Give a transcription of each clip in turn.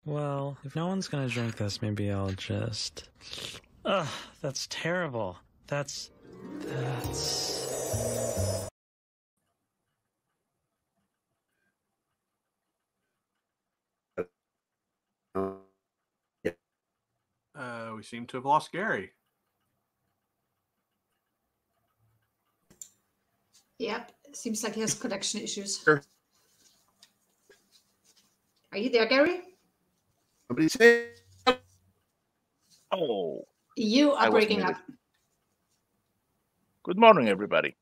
Well, if no one's gonna drink this, maybe I'll just... Ugh, that's terrible. That's... We seem to have lost Gerry. Yep, seems like he has connection issues. Sure. Are you there, Gerry? Somebody say. Oh, You are I was breaking muted. up. Good morning, everybody.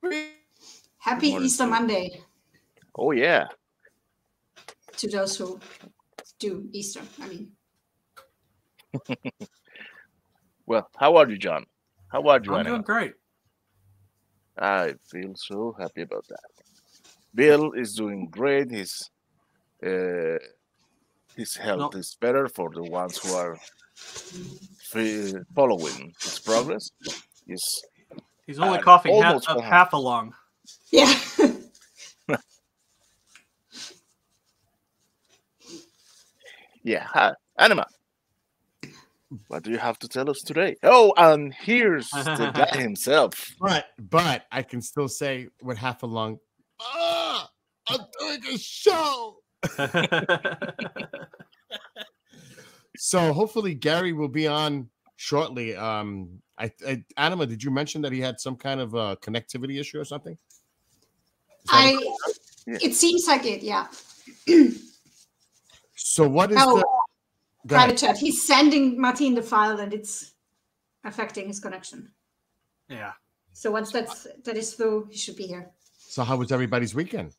Happy morning, Easter too. Monday Oh, yeah. to those who do Easter. I mean, Well, how are you, John? How are you, I'm Anima? doing great. I feel so happy about that. Bill is doing great. His health is better for the ones who are following his progress. He's only coughing almost half a lung. yeah. Yeah, Anima. What do you have to tell us today? Oh, and here's the guy himself. But I can still say with half a lung, I'm doing a show. So hopefully Gerry will be on shortly. Anima, did you mention that he had some kind of connectivity issue or something? It seems like it, yeah. So what is the private chat? He's sending Martin the file and it's affecting his connection. Yeah. So once that is through, he should be here. So how was everybody's weekend?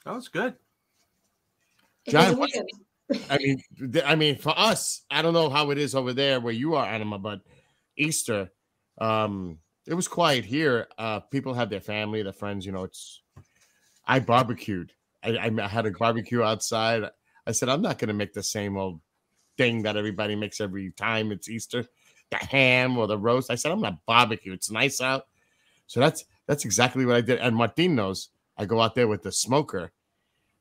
That was good. It was a John, weekend. I mean, for us, I don't know how it is over there where you are, Anima, but Easter, it was quiet here. People have their family, their friends. You know, I barbecued. I had a barbecue outside. I said, I'm not going to make the same old thing that everybody makes every time it's Easter, the ham or the roast. I said, I'm not barbecue. It's nice out. So that's exactly what I did. And Martin knows I go out there with the smoker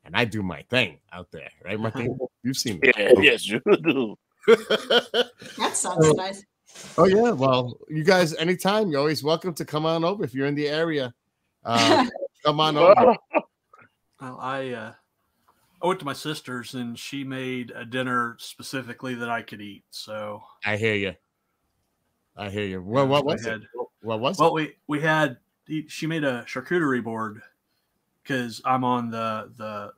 and I do my thing out there. Right, Martin? You've seen it. Yeah, yes, you do. That sounds nice. Oh, yeah. Well, you guys, anytime, you're always welcome to come on over if you're in the area. Come on over. Well, I went to my sister's and she made a dinner specifically that I could eat. So I hear you. Well, what was it? What was it? Well, she made a charcuterie board because I'm on the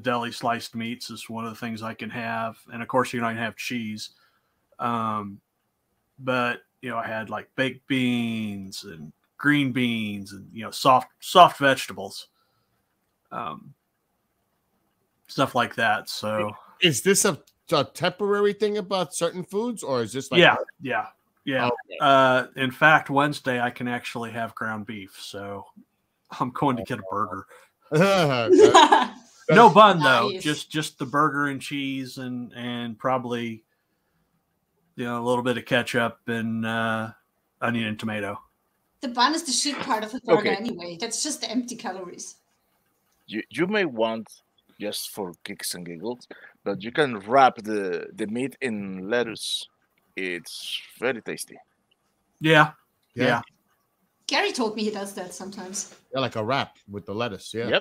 deli. Sliced meats is one of the things I can have, and of course you can have cheese. But I had like baked beans and green beans and soft vegetables. Stuff like that. So is this a temporary thing about certain foods, or is this like yeah. Okay. In fact, Wednesday I can actually have ground beef, so I'm going to get a burger. No bun though, just the burger and cheese and probably a little bit of ketchup and onion and tomato. The bun is the shit part of the burger anyway. That's just the empty calories. You may want just for kicks and giggles, but you can wrap the meat in lettuce. It's very tasty. Yeah. Gerry told me he does that sometimes. Yeah, like a wrap with the lettuce. Yeah.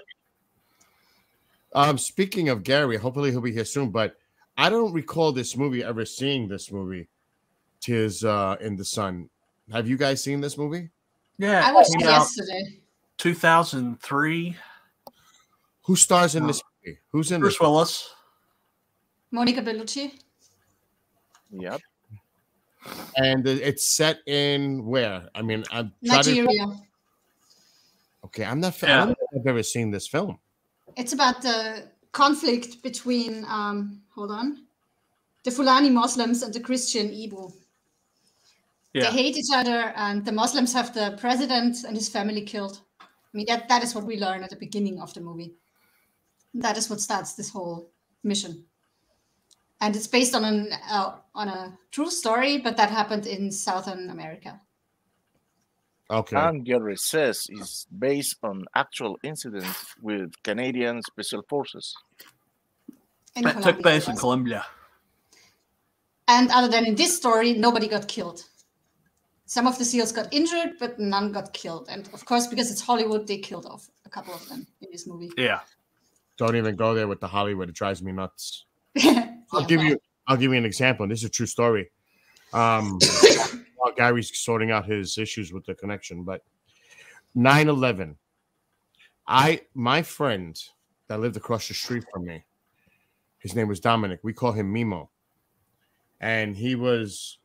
Yep. Speaking of Gerry, hopefully he'll be here soon, but I don't recall this movie ever seeing this movie. Tears in the Sun. Have you guys seen this movie? Yeah. I watched it yesterday. 2003. Who stars in this movie? Who's in Bruce this? Willis. Monica Bellucci. Yep. And it's set in where? I mean, I'm Nigeria. Okay, I'm not. I don't think I've ever seen this film. It's about the conflict between the Fulani Muslims and the Christian Igbo. Yeah. They hate each other, and the Muslims have the president and his family killed. I mean, that is what we learn at the beginning of the movie. That is what starts this whole mission. And it's based on a true story, but that happened in Southern America. Okay. And Gerry says it's based on actual incidents with Canadian Special Forces. That took place in Colombia. And other than in this story, nobody got killed. Some of the SEALs got injured, but none got killed. And of course, because it's Hollywood, they killed off a couple of them in this movie. Yeah. Don't even go there with the Hollywood. It drives me nuts. Yeah, I'll give you an example. And this is a true story. While Gary's sorting out his issues with the connection, but 9/11. My friend that lived across the street from me, his name was Dominic. We call him Mimo. And he was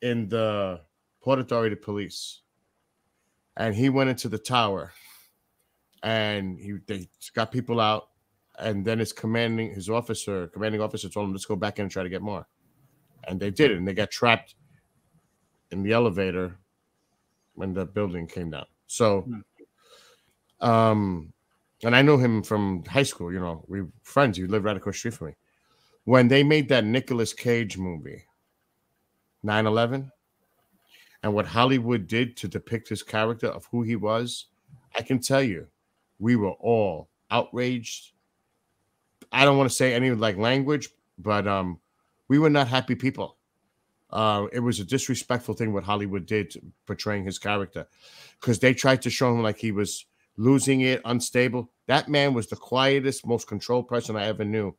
in the Port Authority Police. And he went into the tower and they got people out. And then his commanding officer told him, let's go back in and try to get more. And they did it. And they got trapped in the elevator when the building came down. So, and I knew him from high school, you know, we were friends. He lived right across the street from me. When they made that Nicolas Cage movie, 9/11, and what Hollywood did to depict his character of who he was, I can tell you, we were all outraged. I don't want to say any like language, but we were not happy people. It was a disrespectful thing what Hollywood did to portraying his character, because they tried to show him like he was losing it, unstable. That man was the quietest, most controlled person I ever knew.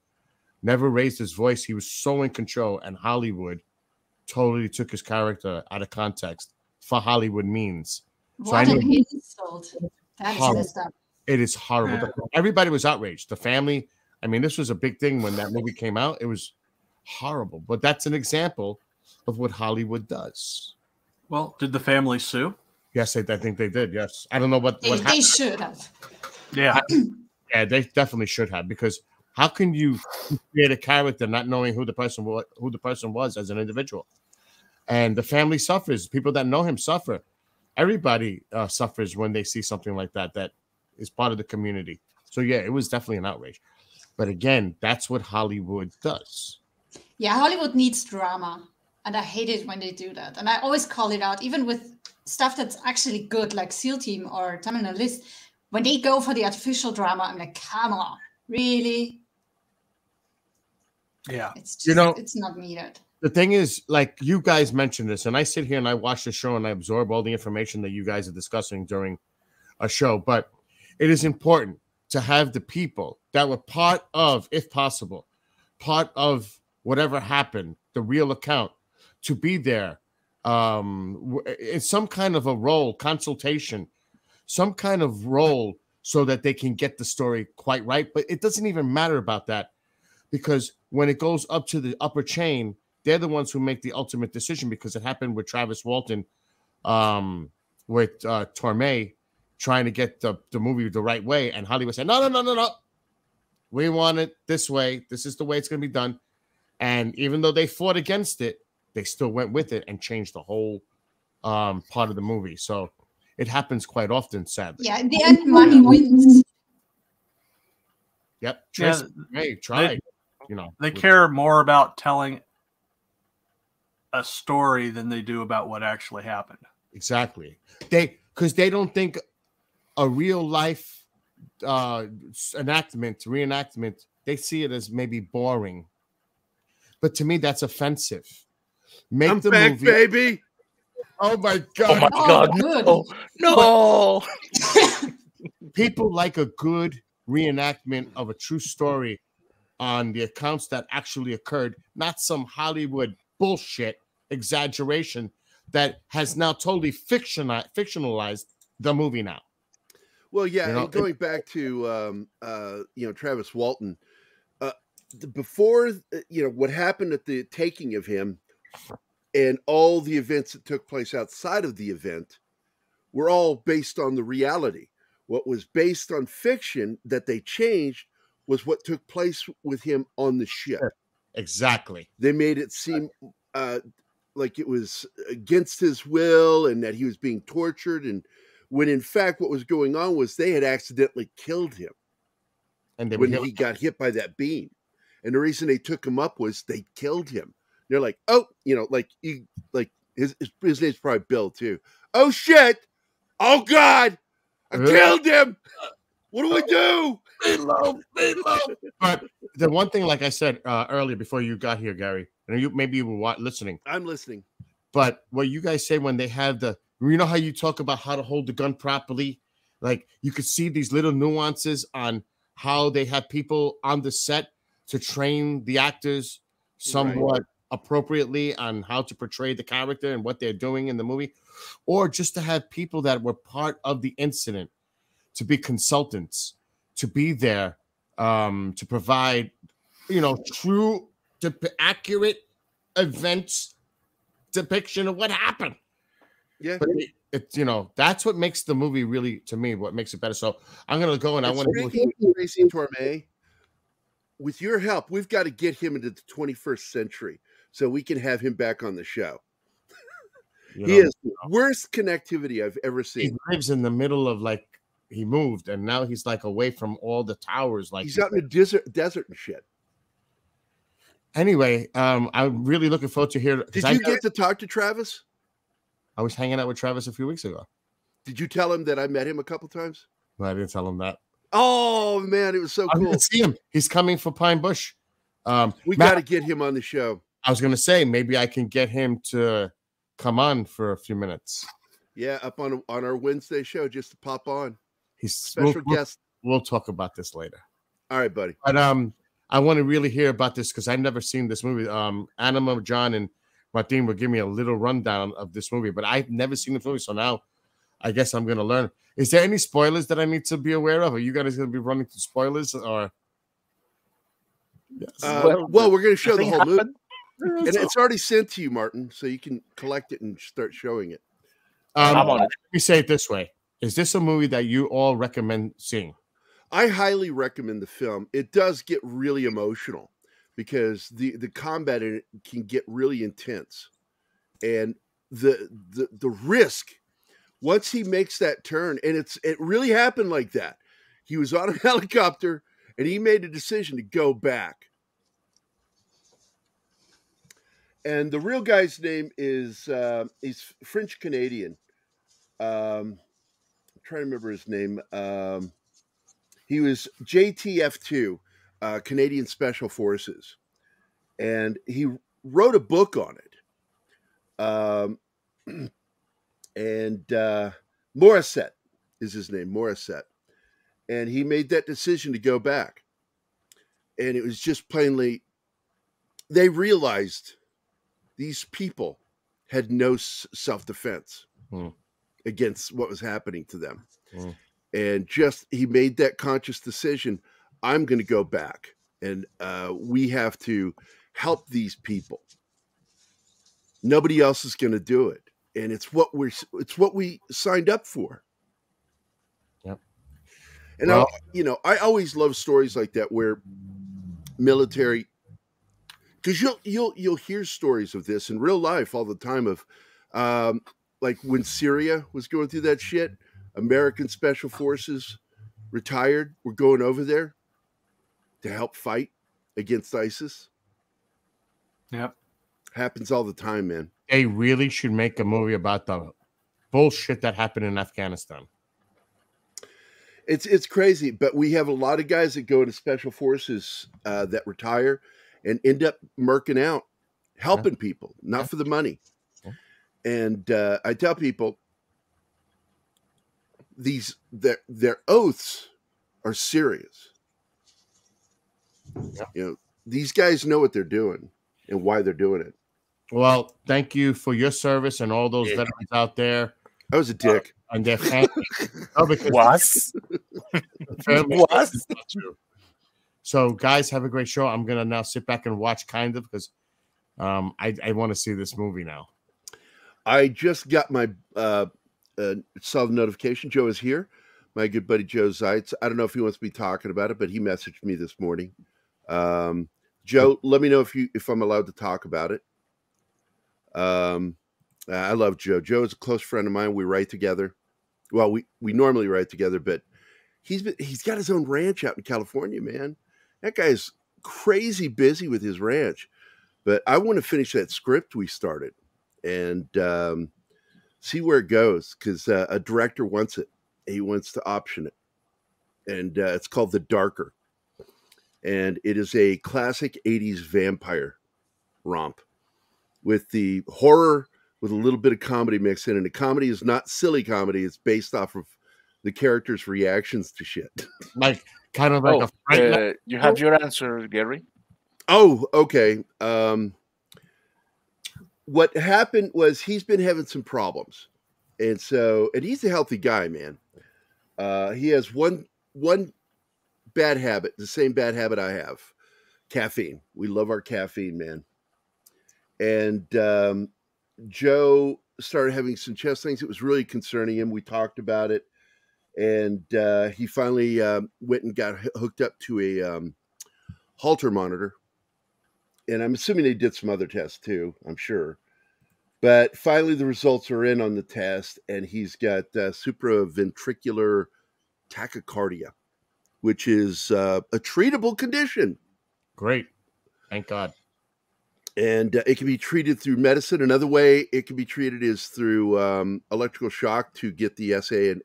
Never raised his voice. He was so in control, and Hollywood totally took his character out of context for Hollywood means. What an insult. That is messed up. It is horrible. Everybody was outraged. The family, I mean, this was a big thing when that movie came out. It was horrible. But that's an example of what Hollywood does. Well, did the family sue? Yes, I think they did. Yes. I don't know what They should have. Yeah. Yeah, they definitely should have, because how can you create a character not knowing who the person was as an individual? And the family suffers. People that know him suffer. Everybody suffers when they see something like that is part of the community. So yeah, it was definitely an outrage. But again, that's what Hollywood does. Yeah, Hollywood needs drama. And I hate it when they do that. And I always call it out, even with stuff that's actually good, like SEAL Team or Terminal List. When they go for the artificial drama, I'm like, come on, really? Yeah. It's just, it's not needed. The thing is, like, you guys mentioned this, and I sit here and I watch the show and I absorb all the information that you guys are discussing during a show. But it is important to have the people that were part of, if possible, part of whatever happened, the real account, to be there in some kind of a role, consultation, some kind of role, so that they can get the story quite right. But it doesn't even matter about that, because when it goes up to the upper chain, they're the ones who make the ultimate decision, because it happened with Travis Walton, with Torme, trying to get the movie the right way. And Hollywood said, no. We want it this way. This is the way it's going to be done. And even though they fought against it, they still went with it and changed the whole part of the movie. So it happens quite often, sadly. Yeah, in the end, money wins. Yep. Try. They care more about telling a story than they do about what actually happened. Exactly. Because they don't think a real life reenactment, they see it as maybe boring. But to me, that's offensive. I'm the back, movie, baby. Oh my God! Oh my God! No! People like a good reenactment of a true story on the accounts that actually occurred, not some Hollywood bullshit exaggeration that has now totally fictionalized the movie now. Well, yeah, and going back to Travis Walton, before what happened at the taking of him and all the events that took place outside of the event were all based on the reality. What was based on fiction that they changed was what took place with him on the ship. Exactly. They made it seem like it was against his will and that he was being tortured, and when in fact what was going on was they had accidentally killed him. And when he got hit by that beam. And the reason they took him up was they killed him. They're like, oh, his name's probably Bill too. Oh shit! Oh God! I killed him! What do we do? But the one thing, like I said earlier before you got here, Gary, And maybe you were listening. I'm listening. But what you guys say when they have you know how you talk about how to hold the gun properly? Like you could see these little nuances on how they have people on the set to train the actors somewhat appropriately on how to portray the character and what they're doing in the movie, or just to have people that were part of the incident to be consultants, to be there, to provide, true, accurate events depiction of what happened. Yeah. But it's that's what makes the movie really, to me, what makes it better. So I'm gonna go and I want to Tracy Torme. With your help, we've got to get him into the 21st century so we can have him back on the show. He has the worst connectivity I've ever seen. He lives in the middle of he moved and now he's away from all the towers. He's out in the desert and shit. Anyway, I'm really looking forward to hear. Did you get to talk to Travis? I was hanging out with Travis a few weeks ago. Did you tell him that I met him a couple times? No, I didn't tell him that. Oh man, it was so cool. To see him. He's coming for Pine Bush. We got to get him on the show. I was going to say maybe I can get him to come on for a few minutes. Yeah, up on our Wednesday show, just to pop on. He's special guest. We'll talk about this later. All right, buddy. But I want to really hear about this because I've never seen this movie. Anima, John, and Martin will give me a little rundown of this movie, but I've never seen the movie, so now I guess I'm going to learn. Is there any spoilers that I need to be aware of? Are you guys going to be running through spoilers or? Yes. Well, we're going to show the whole movie, and it's already sent to you, Martin, so you can collect it and start showing it. Let me say it this way: is this a movie that you all recommend seeing? I highly recommend the film. It does get really emotional because the combat in it can get really intense, and the risk. Once he makes that turn, and it really happened like that. He was on a helicopter, and he made a decision to go back. And the real guy's name is he's French Canadian. I'm trying to remember his name. He was JTF2, Canadian Special Forces, and he wrote a book on it. And Morissette is his name, Morissette. And he made that decision to go back. And it was just plainly, they realized these people had no self-defense against what was happening to them. And he made that conscious decision, I'm going to go back. And we have to help these people. Nobody else is going to do it. And it's what we signed up for. Yep. And I always love stories like that where military, because you'll hear stories of this in real life all the time of like when Syria was going through that shit, American Special Forces retired were going over there to help fight against ISIS. Yep. Happens all the time, man. They really should make a movie about the bullshit that happened in Afghanistan. It's crazy, but we have a lot of guys that go into Special Forces that retire and end up murking out, helping people, not for the money. And I tell people, their oaths are serious. These guys know what they're doing and why they're doing it. Well, thank you for your service and all those veterans out there. I was a dick. And their family. What? What? So, guys, have a great show. I'm going to now sit back and watch kind of because I want to see this movie now. I just got my saw the notification. Joe is here. My good buddy Joe Zeitz. I don't know if he wants to be talking about it, but he messaged me this morning. Joe, let me know if I'm allowed to talk about it. I love Joe. Joe is a close friend of mine. We write together. Well, we normally write together, but he's got his own ranch out in California, man. That guy's crazy busy with his ranch. But I want to finish that script we started and see where it goes because a director wants it. He wants to option it. And it's called The Darker. And it is a classic 80s vampire romp with the horror with a little bit of comedy mixed in. And the comedy is not silly comedy. It's based off of the characters' reactions to shit. Like kind of like you have your answer, Gerry. Oh, okay. What happened was he's been having some problems. And he's a healthy guy, man. He has one bad habit, the same bad habit I have. Caffeine. We love our caffeine, man. And Joe started having some chest things. It was really concerning him. We talked about it. And he finally went and got hooked up to a Holter monitor. And I'm assuming they did some other tests too, I'm sure. But finally the results are in on the test, and he's got supraventricular tachycardia, which is a treatable condition. Great. Thank God. And it can be treated through medicine. Another way it can be treated is through electrical shock to get the SA and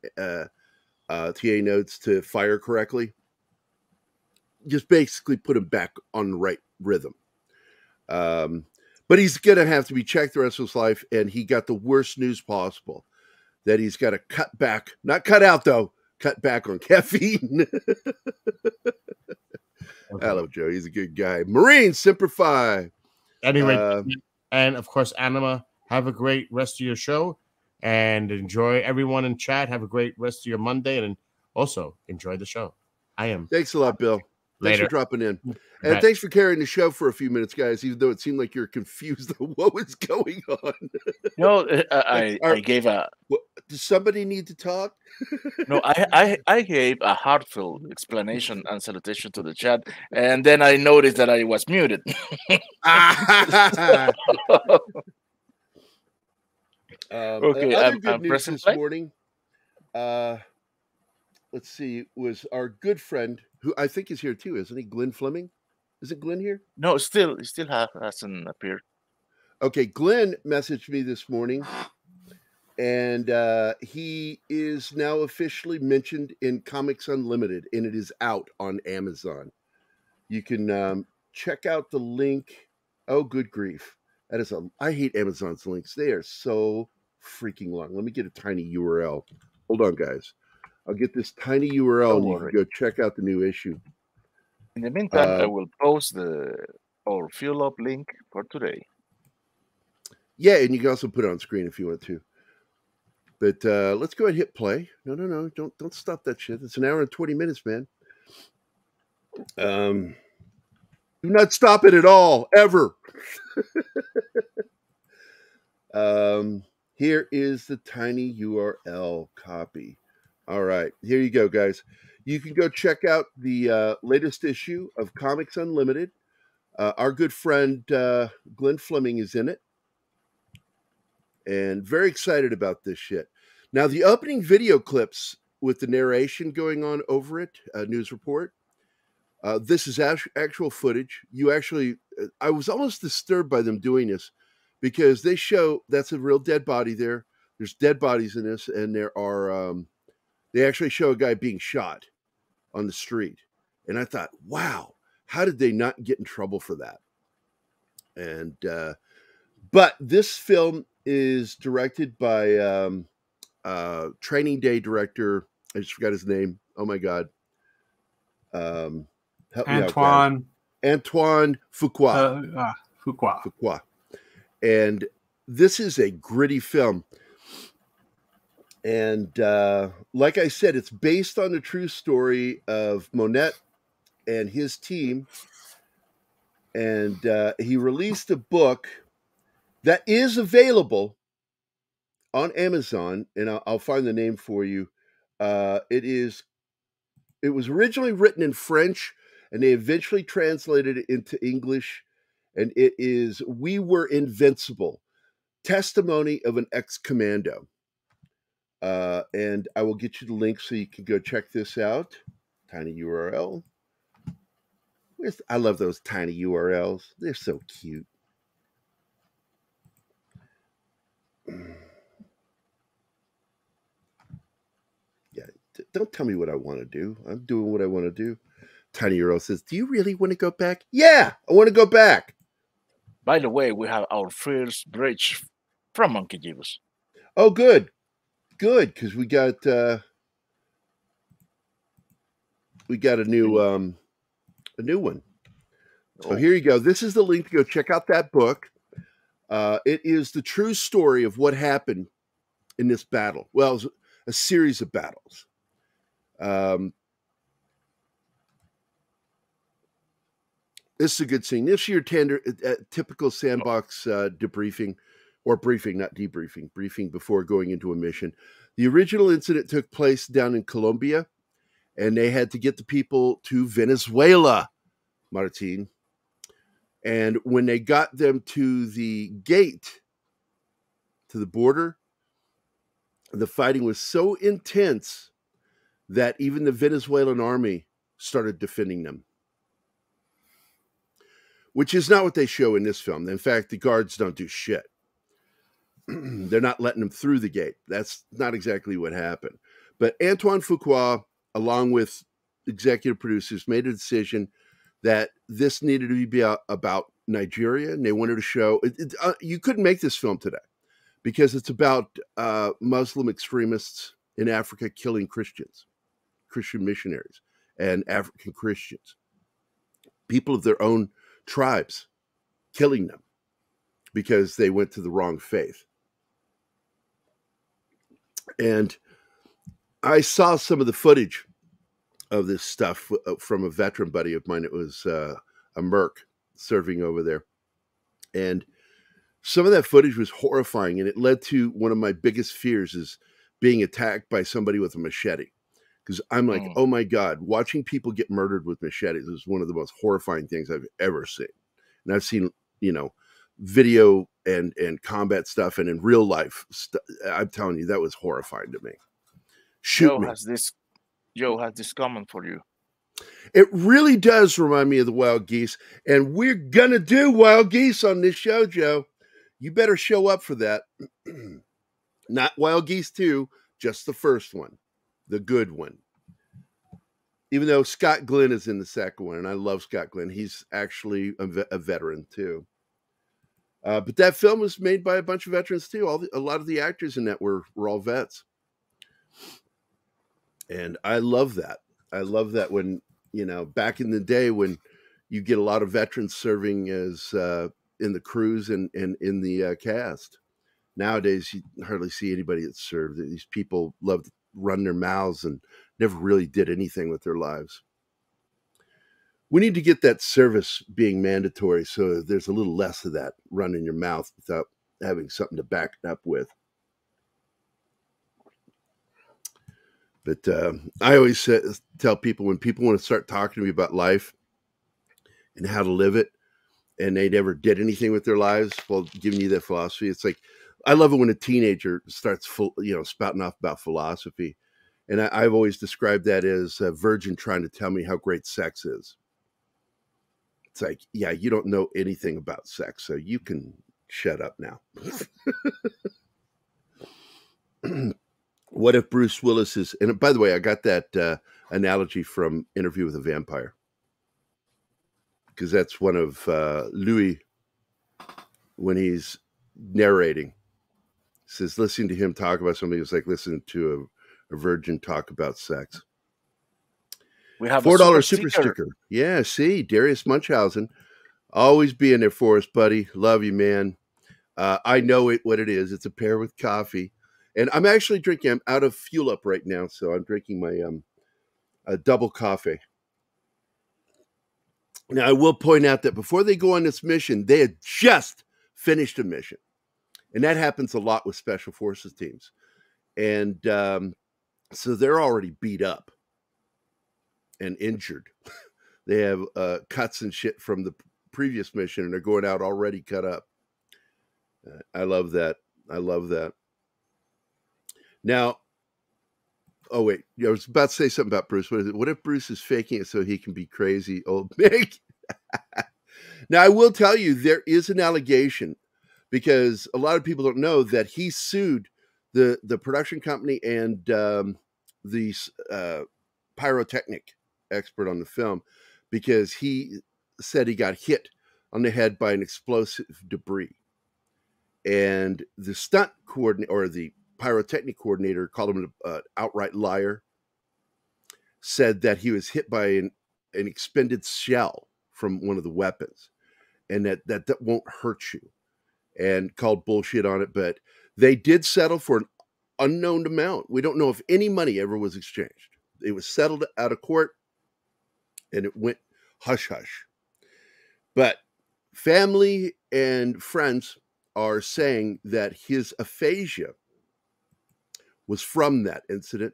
TA nodes to fire correctly. Just basically put him back on the right rhythm. But he's going to have to be checked the rest of his life, and he got the worst news possible, that he's got to cut back, not cut out though, cut back on caffeine. Okay. I love Joe. He's a good guy. Marine, Semper Fi. Anyway, and of course, Anima, have a great rest of your show, and enjoy everyone in chat. Have a great rest of your Monday, and also enjoy the show. Thanks a lot, Bill. Thanks Later. for dropping in. And thanks for carrying the show for a few minutes, guys, even though it seemed like you're confused of what was going on. No, I gave a... Does somebody need to talk? No, I gave a heartfelt explanation and salutation to the chat, and then I noticed that I was muted. Okay, other good news this morning, let's see, was our good friend, who I think is here too, isn't he? Glenn Fleming? Is it Glenn here? No, he still hasn't appeared. Okay, Glenn messaged me this morning, and he is now officially mentioned in Comics Unlimited, and it is out on Amazon. You can check out the link. Oh, good grief. I hate Amazon's links. They are so freaking long. Let me get a tiny URL. Hold on, guys. I'll get this tiny URL and you can go check out the new issue. In the meantime, I will post our Fuel Up link for today. Yeah, and you can also put it on screen if you want to. But let's go ahead and hit play. No. Don't stop that shit. It's an hour and 20 minutes, man. Do not stop it at all, ever. Here is the tiny URL copy. All right, here you go, guys. You can go check out the latest issue of Comics Unlimited. Our good friend Glenn Fleming is in it. And very excited about this shit. Now, the opening video clips with the narration going on over it, news report, this is actual footage. I was almost disturbed by them doing this because they show that's a real dead body there. There's dead bodies in this, and there are... they actually show a guy being shot on the street. And I thought, wow, how did they not get in trouble for that? And, but this film is directed by Training Day director. I just forgot his name. Oh my God. Help Antoine. Antoine Fuqua. Fuqua. And this is a gritty film. And like I said, it's based on the true story of Monet and his team. And he released a book that is available on Amazon, and I'll find the name for you. It was originally written in French, and they eventually translated it into English. And it is We Were Invincible, Testimony of an Ex-Commando. And I will get you the link so you can go check this out. Tiny URL. I love those tiny URLs. They're so cute. Yeah, don't tell me what I want to do. I'm doing what I want to do. Tiny URL says, do you really want to go back? Yeah, I want to go back. By the way, we have our first bridge from Monkey Jibus. Oh, good, because we got a new one. So Oh, here you go. This is the link to go check out that book. It is the true story of what happened in this battle. Well, it was a series of battles. This is a good scene. This is your typical sandbox debriefing, or briefing, not debriefing, briefing before going into a mission. The original incident took place down in Colombia, and they had to get the people to Venezuela, Martin. And when they got them to the gate, to the border, the fighting was so intense that even the Venezuelan army started defending them, which is not what they show in this film. In fact, the guards don't do shit. They're not letting them through the gate. That's not exactly what happened. But Antoine Fuqua, along with executive producers, made a decision that this needed to be about Nigeria, and they wanted to show you couldn't make this film today because it's about Muslim extremists in Africa killing Christians, Christian missionaries, and African Christians, people of their own tribes, killing them because they went to the wrong faith. And I saw some of the footage of this stuff from a veteran buddy of mine. It was a Merc serving over there. And some of that footage was horrifying, and it led to one of my biggest fears is being attacked by somebody with a machete. Because I'm like, oh my God, watching people get murdered with machetes is one of the most horrifying things I've ever seen. And I've seen, video and combat stuff, and in real life, I'm telling you, that was horrifying to me. Shoot me. Joe has this comment for you. It really does remind me of the Wild Geese, and we're gonna do Wild Geese on this show, Joe. You better show up for that. Not Wild Geese 2, just the first one, the good one. Even though Scott Glenn is in the second one, and I love Scott Glenn. He's actually a veteran too. But that film was made by a bunch of veterans too. A lot of the actors in that were all vets. And I love that. I love that when, back in the day when you get a lot of veterans serving as in the crews and in the cast. Nowadays, you hardly see anybody that served. These people love to run their mouths and never really did anything with their lives. We need to get that service being mandatory so there's a little less of that running your mouth without having something to back it up with. But I always tell people when people want to start talking to me about life and how to live it, and they never did anything with their lives, well, giving you that philosophy, it's like, I love it when a teenager starts spouting off about philosophy. And I've always described that as a virgin trying to tell me how great sex is. It's like, yeah, you don't know anything about sex, so you can shut up now. What if Bruce Willis is, and by the way, I got that analogy from Interview with a Vampire, because that's one of Louis, when he's narrating, says listening to him talk about something is like listening to a virgin talk about sex. We have $4 a super sticker. Yeah, see, Darius Munchausen, always being there for us, buddy. Love you, man. I know what it is. It's a pear with coffee. And I'm actually drinking, I'm out of fuel up right now, so I'm drinking my double coffee. Now, I will point out that before they go on this mission, they had just finished a mission. And that happens a lot with special forces teams. And so they're already beat up and injured. They have cuts and shit from the previous mission, and they're going out already cut up. I love that. I love that. Now, oh wait, I was about to say something about Bruce. What is it? What if Bruce is faking it so he can be crazy old Mick? Now, I will tell you, there is an allegation, because a lot of people don't know that he sued the production company and the pyrotechnic expert on the film, because he said he got hit on the head by an explosive debris. And the stunt coordinator, or the pyrotechnic coordinator, called him an outright liar, said that he was hit by an expended shell from one of the weapons, and that won't hurt you, and called bullshit on it. But they did settle for an unknown amount. We don't know if any money ever was exchanged. It was settled out of court, and it went hush-hush. But family and friends are saying that his aphasia was from that incident.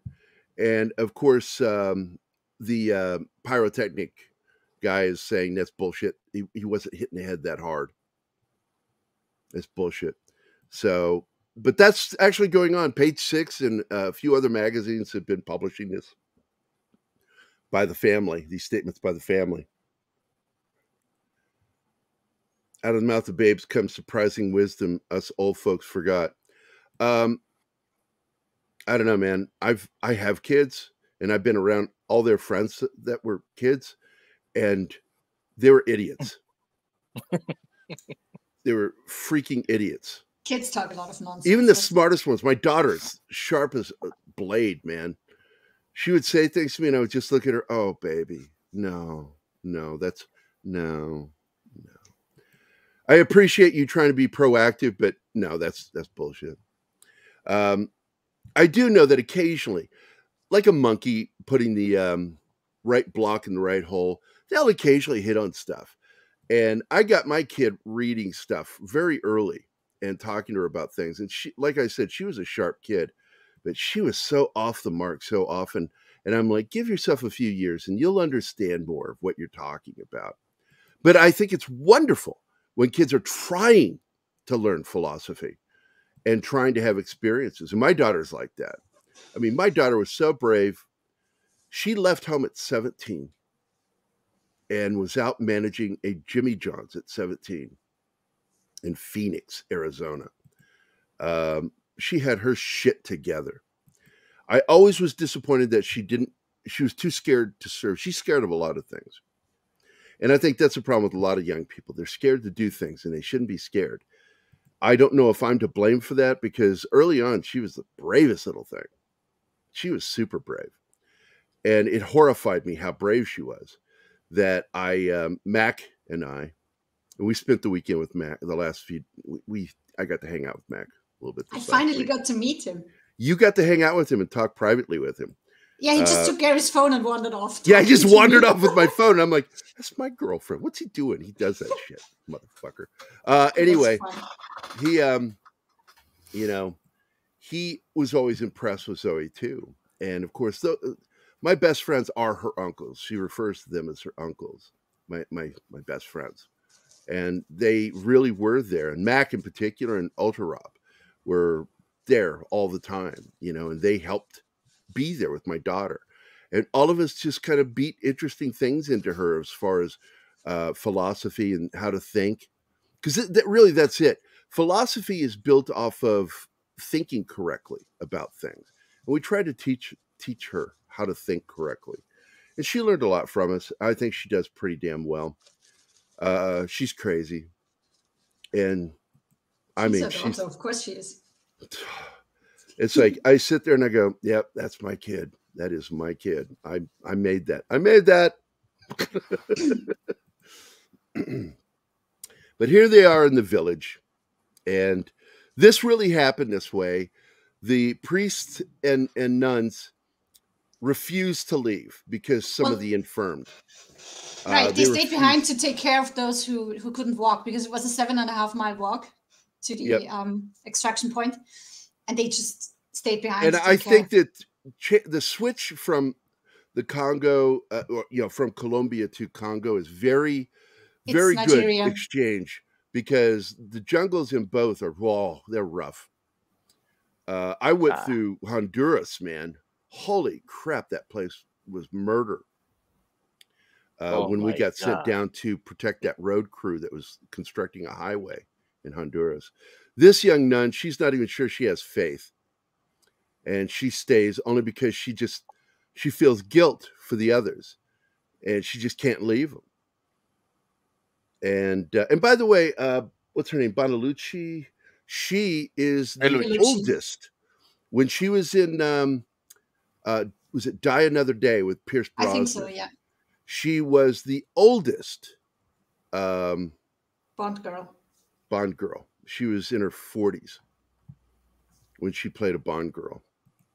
And of course, the pyrotechnic guy is saying that's bullshit. He wasn't hitting the head that hard. That's bullshit. So, but that's actually going on. Page 6 and a few other magazines have been publishing this by the family, these statements by the family. Out of the mouth of babes comes surprising wisdom us old folks forgot. I don't know, man. I have kids, and I've been around all their friends that were kids, and they were idiots. They were freaking idiots. Kids talk a lot of nonsense. Even the smartest ones. My daughter's sharp as a blade, man. She would say things to me, and I would just look at her. Oh, baby, no, that's no. I appreciate you trying to be proactive, but no, that's bullshit. I do know that occasionally, like a monkey putting the right block in the right hole, they'll occasionally hit on stuff. And I got my kid reading stuff very early and talking to her about things. And she, like I said, she was a sharp kid, but she was so off the mark so often. And I'm like, give yourself a few years and you'll understand more of what you're talking about. But I think it's wonderful when kids are trying to learn philosophy and trying to have experiences. And my daughter's like that. I mean, my daughter was so brave. She left home at 17 and was out managing a Jimmy John's at 17 in Phoenix, Arizona. She had her shit together. I always was disappointed that she was too scared to serve. She's scared of a lot of things. And I think that's a problem with a lot of young people. They're scared to do things, and they shouldn't be scared. I don't know if I'm to blame for that, because early on, she was the bravest little thing. She was super brave. And it horrified me how brave she was, that Mac and we spent the weekend with Mac. The last few, I got to hang out with Mac a little bit. I finally got to meet him. You got to hang out with him and talk privately with him. Yeah, he just took Gerry's phone and wandered off. Yeah, I just wandered off with my phone. And I'm like, that's my girlfriend. What's he doing? He does that shit, motherfucker. Anyway, he was always impressed with Zoe too. And of course, my best friends are her uncles. She refers to them as her uncles, my best friends. And they really were there. And Mac in particular and Ultra Rob were there all the time, and they helped be there with my daughter. And all of us just kind of beat interesting things into her as far as philosophy and how to think. Because that's it. Philosophy is built off of thinking correctly about things. And we try to teach her how to think correctly. And she learned a lot from us. I think she does pretty damn well. She's crazy. And I mean, of course she is. It's like I sit there and I go, yep, that's my kid. That is my kid. I made that. I made that. But here they are in the village. And this really happened this way. The priests and nuns refused to leave because some of the infirmed. Right. They stayed behind to take care of those who couldn't walk, because it was a 7.5 mile walk to the extraction point. And they just stayed behind. And I think that the switch from the Congo, from Colombia to Congo is very, very good exchange, because the jungles in both are they're rough. I went through Honduras, man. Holy crap, that place was murder. When we got sent down to protect that road crew that was constructing a highway in Honduras. This young nun, she's not even sure she has faith. And she stays only because she feels guilt for the others. And she just can't leave them. And by the way, what's her name? Bonalucci. She is the Bellucci. oldest. When she was in, was it Die Another Day with Pierce I Brosnan? think so, yeah. She was the oldest Bond girl. Bond girl. She was in her 40s when she played a Bond girl.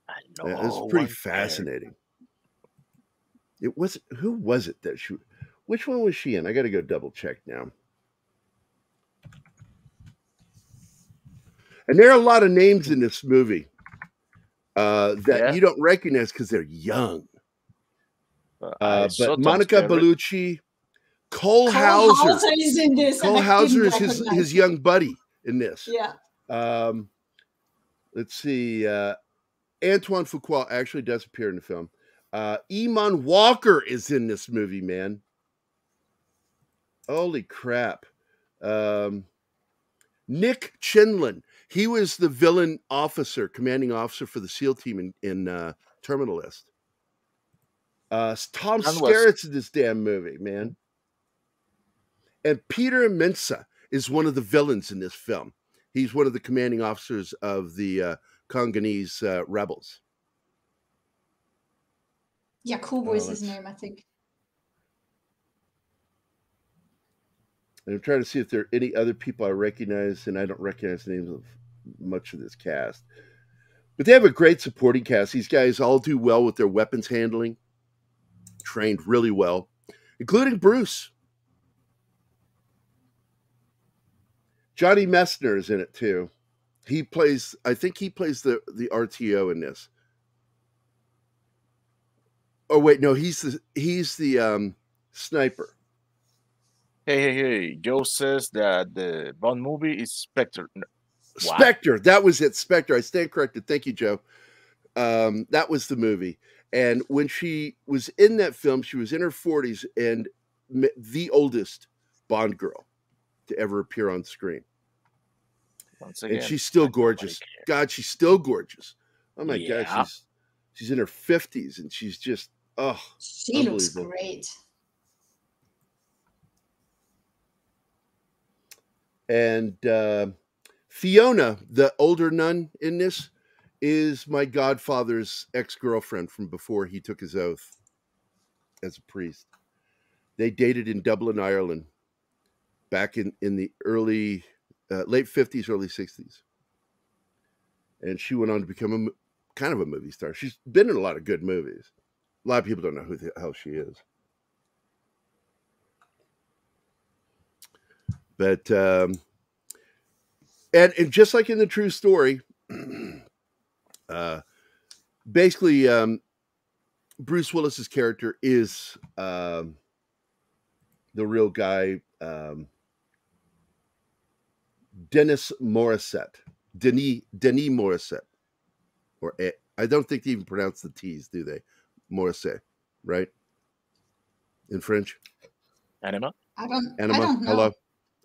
I It was know pretty one fascinating. It was, who was it that she, which one was she in? I got to go double check now. And there are a lot of names in this movie that Yeah. you don't recognize because they're young. I saw But Tom Monica Skerritt. Bellucci, Cole Cole Hauser. Hauser is in this. Cole and I Hauser didn't is recognize his him. young buddy in this. Yeah. Let's see. Antoine Fuqua actually does appear in the film. Eamon Walker is in this movie, man. Holy crap. Nick Chinlin. He was the villain officer, commanding officer for the SEAL team in Terminal List. Tom Skerritt's in this damn movie, man. And Peter Mensah is one of the villains in this film. He's one of the commanding officers of the Congolese rebels. Yakubu is his name, I think. And I'm trying to see if there are any other people I recognize, and I don't recognize the names of much of this cast. But they have a great supporting cast. These guys all do well with their weapons handling, trained really well, including Bruce. Johnny Messner is in it too. I think he plays the RTO in this. Oh wait, no, he's the sniper. Hey. Joe says that the Bond movie is Spectre. No. Spectre. That was it. Spectre. I stand corrected. Thank you, Joe. That was the movie. And when she was in that film, she was in her 40s and the oldest Bond girl to ever appear on screen. Once again, and she's still gorgeous. God, she's still gorgeous. Oh my God, she's in her 50s and she's just she looks great. And Fiona, the older nun in this, is my godfather's ex-girlfriend from before he took his oath as a priest. They dated in Dublin, Ireland, back in the early, late 50s, early 60s. And she went on to become kind of a movie star. She's been in a lot of good movies. A lot of people don't know who the hell she is. But, and just like in the true story, basically, Bruce Willis's character is the real guy, Denis Morissette. Denis Morissette. Or I don't think they even pronounce the T's, do they? Morissette, right? In French? Anima? I don't know. Hello?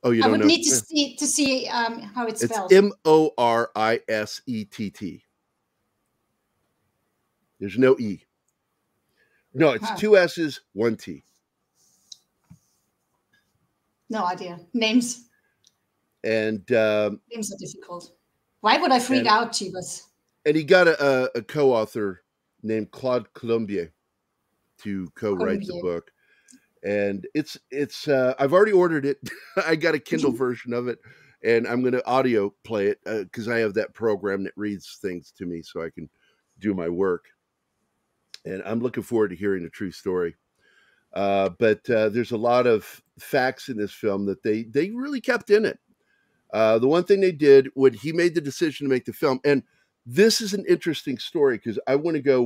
Oh, you don't know? I would need to see how it's spelled. It's Morisett. There's no E. No, it's two S's, one T. No idea. Names. And names are difficult. Why would I freak out, Chivas? And he got a co-author named Claude Colombier to co-write the book. And it's I've already ordered it. I got a Kindle version of it, and I'm going to audio play it because I have that program that reads things to me so I can do my work. And I'm looking forward to hearing the true story. But there's a lot of facts in this film that they really kept in it. The one thing they did when he made the decision to make the film, and this is an interesting story because I want to go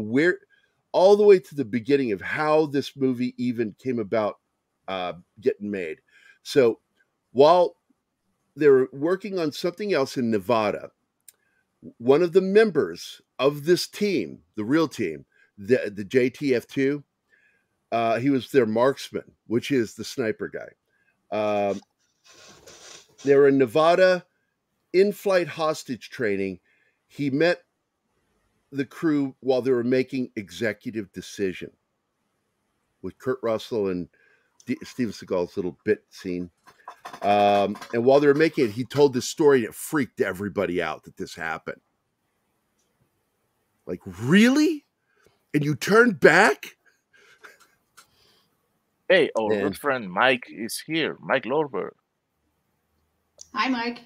all the way to the beginning of how this movie even came about getting made. So while they were working on something else in Nevada, one of the members of this team, the real team, the JTF2, he was their marksman, which is the sniper guy. They were in Nevada in-flight hostage training. He met the crew while they were making Executive Decision with Kurt Russell and Steven Seagal's little bit scene. And while they were making it, he told this story and it freaked everybody out that this happened. Like, really? And you turned back? Hey, our good friend Mike is here. Mike Lorber. Hi, Mike.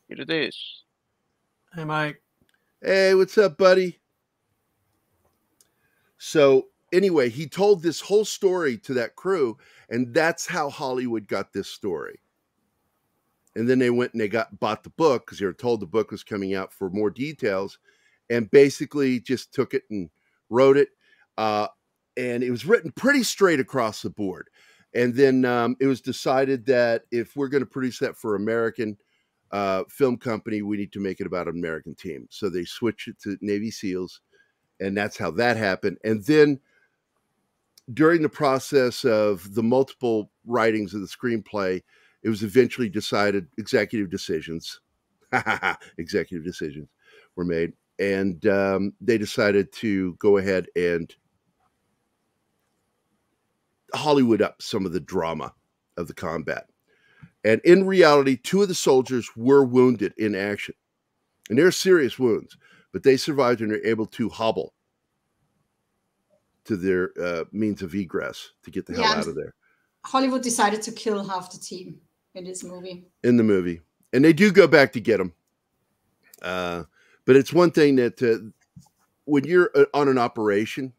Here it is. Hey, Mike. Hey, what's up, buddy? So anyway, he told this whole story to that crew, and that's how Hollywood got this story. And then they went and they bought the book because they were told the book was coming out for more details, and basically just took it and wrote it. And it was written pretty straight across the board. And then it was decided that if we're going to produce that for American film company, we need to make it about an American team. So they switched it to Navy SEALs, and that's how that happened. And then during the process of the multiple writings of the screenplay, it was eventually decided executive decisions were made. And they decided to go ahead and Hollywood up some of the drama of the combat. And in reality, 2 of the soldiers were wounded in action. And they're serious wounds, but they survived and are able to hobble to their means of egress to get the hell out of there. Hollywood decided to kill half the team in this movie. In the movie. And they do go back to get them. But it's one thing that when you're on an operation,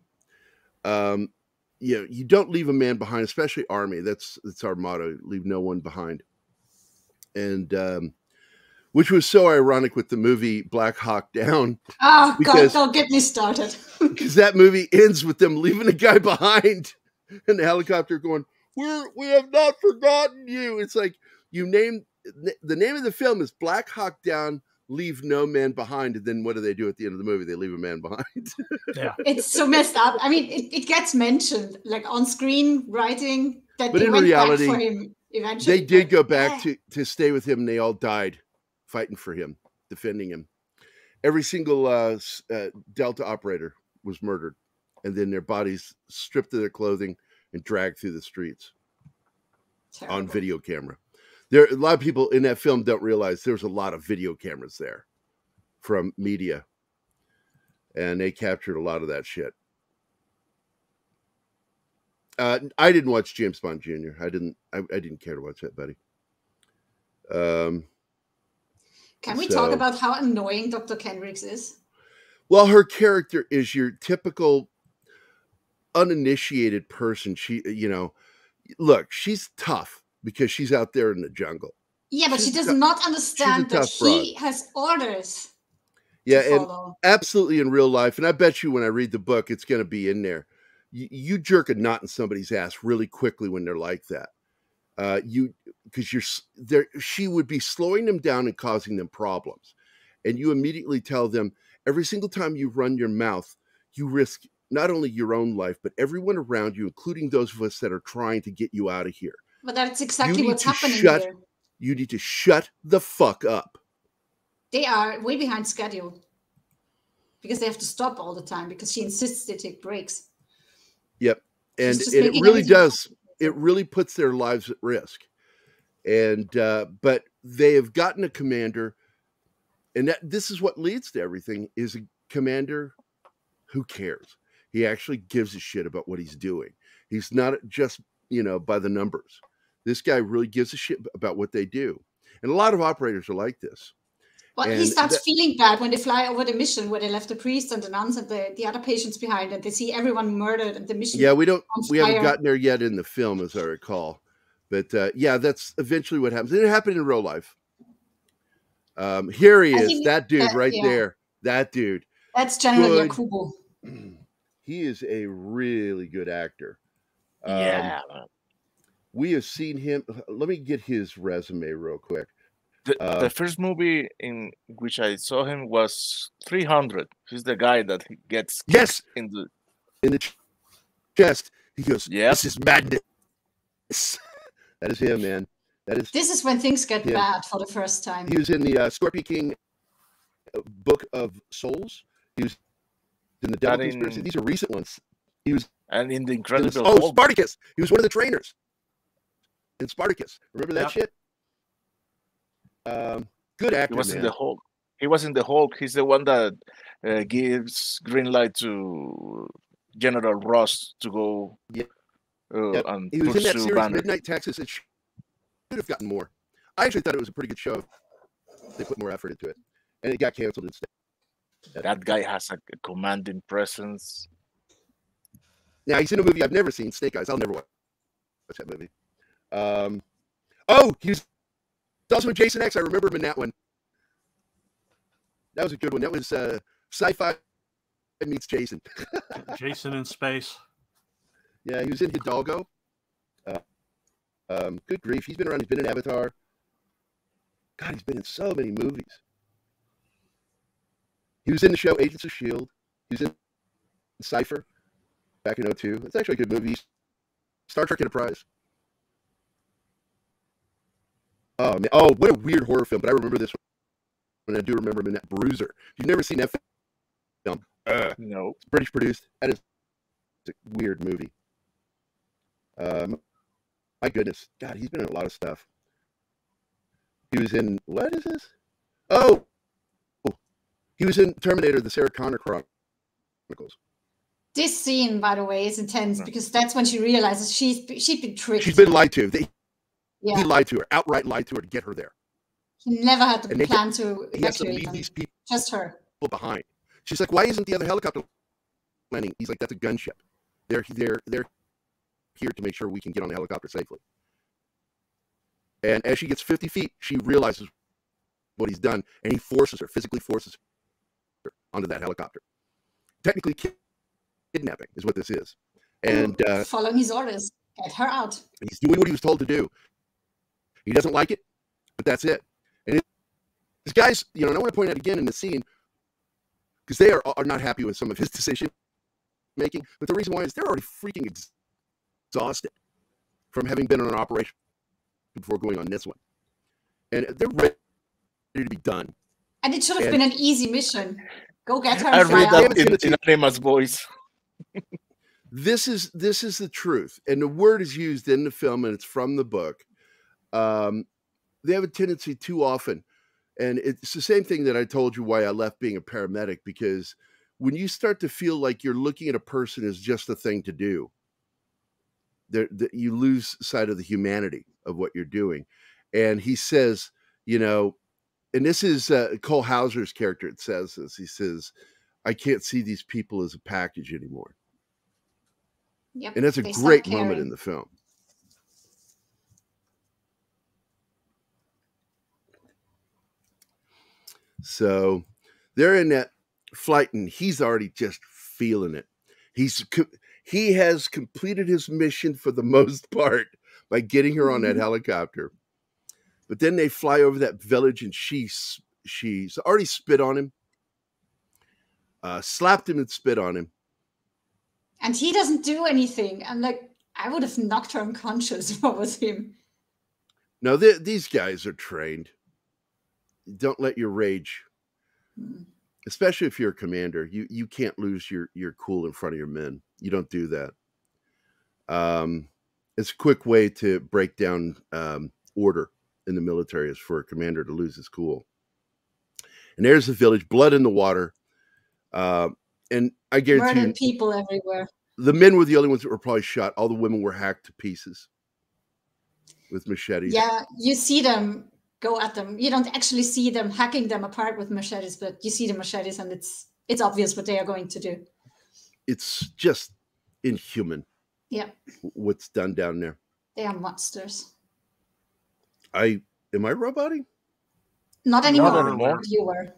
you don't leave a man behind, especially Army. That's our motto: leave no one behind. And which was so ironic with the movie Black Hawk Down. Oh God! Don't get me started. Because that movie ends with them leaving a guy behind in the helicopter, going, "We have not forgotten you." It's like the name of the film is Black Hawk Down. Leave no man behind, and then what do they do at the end of the movie? They leave a man behind. Yeah, it's so messed up. I mean, it gets mentioned like on screen writing that, but they in went reality, back for him eventually. They did go back to stay with him, and they all died fighting for him, defending him. Every single Delta operator was murdered, and then their bodies stripped of their clothing and dragged through the streets. Terrible. On video camera. A lot of people in that film don't realize there's a lot of video cameras there from media, and they captured a lot of that shit. I didn't watch James Bond Jr. I didn't care to watch that, buddy. Can we talk about how annoying Dr. Kendricks is? Well, her character is your typical uninitiated person. She, look, she's tough because she's out there in the jungle. Yeah, but she does not understand that she has orders. Yeah, and absolutely in real life. And I bet you when I read the book, it's going to be in there. You jerk a knot in somebody's ass really quickly when they're like that. She would be slowing them down and causing them problems. And you immediately tell them every single time you run your mouth, you risk not only your own life, but everyone around you, including those of us that are trying to get you out of here. But that's exactly what's happening here. You need to shut the fuck up. They are way behind schedule because they have to stop all the time because she insists they take breaks. Yep. And it really does. It really puts their lives at risk. And but they have gotten a commander, and this is what leads to everything, is a commander who cares. He actually gives a shit about what he's doing. He's not just, by the numbers. This guy really gives a shit about what they do. And a lot of operators are like this. Well, he starts feeling bad when they fly over the mission where they left the priest and the nuns and the other patients behind, and they see everyone murdered and the mission. Yeah, we haven't gotten there yet in the film, as I recall. But that's eventually what happens. And it happened in real life. Here he is, that dude there. That dude. That's General Yakubo. He is a really good actor. Yeah. We have seen him. Let me get his resume real quick. The first movie in which I saw him was 300. He's the guy that he gets in the chest. He goes, "This is madness." That is him, man. This is when things get bad for the first time. He was in the Scorpion King Book of Souls. He was in the Devil Conspiracy. These are recent ones. He was And in the Incredible oh, Hulk, Spartacus. He was one of the trainers in Spartacus. Remember that shit? Good actor, he was man. in the Hulk. He was in the Hulk. He's the one that gives green light to General Ross to go Yep. and He was in that pursue series, Banner. Midnight Texas. It should have gotten more. I actually thought it was a pretty good show. They put more effort into it, and it got canceled instead. That guy has a commanding presence. Now he's in a movie I've never seen, Snake Eyes. I'll never watch that movie. Oh, he was also in Jason X. I remember him in that one. That was a good one. That was Sci-Fi meets Jason. Jason in space. Yeah, he was in Hidalgo. Good grief, he's been around. He's been in Avatar. God, he's been in so many movies. He was in the show Agents of S.H.I.E.L.D. He was in Cypher back in 2002. It's actually a good movie. Star Trek Enterprise. Oh, man. Oh, what a weird horror film. But I remember this one. And I do remember him in that Bruiser. You've never seen that film? No. It's British produced. That is a weird movie. My goodness. God, he's been in a lot of stuff. He was in, what is this? Oh, he was in Terminator, the Sarah Connor Chronicles. This scene, by the way, is intense because that's when she realizes she'd been tricked. She's been lied to. Yeah. He lied to her, outright lied to her to get her there. He never had the And plan to He has to evacuate leave them. these people Just her. behind. She's like, why isn't the other helicopter landing? He's like, that's a gunship. They're here to make sure we can get on the helicopter safely. And as she gets 50 feet, she realizes what he's done, and he physically forces her onto that helicopter. Technically, kidnapping is what this is. And Following his orders. Get her out. he's doing what he was told to do. He doesn't like it, but that's it. And these guys, and I want to point out again in the scene, because they are not happy with some of his decision making, but the reason why is they're already freaking exhausted from having been on an operation before going on this one. And they're ready to be done. And it should have been an easy mission. Go get her I and fly read out. that in Anima's voice. This is the truth, and the word is used in the film, and it's from the book. They have a tendency too often, and it's the same thing that I told you why I left being a paramedic, because when you start to feel like you're looking at a person as just a thing to do, you lose sight of the humanity of what you're doing. And he says, and this is Cole Hauser's character. It says this. He says, "I can't see these people as a package anymore." Yep, and that's a they great start moment caring. in the film. So they're in that flight, and he's already just feeling it. He has completed his mission for the most part by getting her on that helicopter. But then they fly over that village, and she's already spit on him, slapped him and spit on him. And he doesn't do anything. And I would have knocked her unconscious if I was him. No, these guys are trained. Don't let your rage, especially if you're a commander, you can't lose your cool in front of your men. You don't do that. It's a quick way to break down order in the military is for a commander to lose his cool. And there's the village, blood in the water. And I guarantee Murdered people everywhere. The men were the only ones that were probably shot. All the women were hacked to pieces with machetes. Yeah, you see them go at them. You don't actually see them hacking them apart with machetes, but you see the machetes, and it's obvious what they are going to do. It's just inhuman. Yeah. What's done down there. They are monsters. Am I roboting? Not anymore. Not anymore. You were.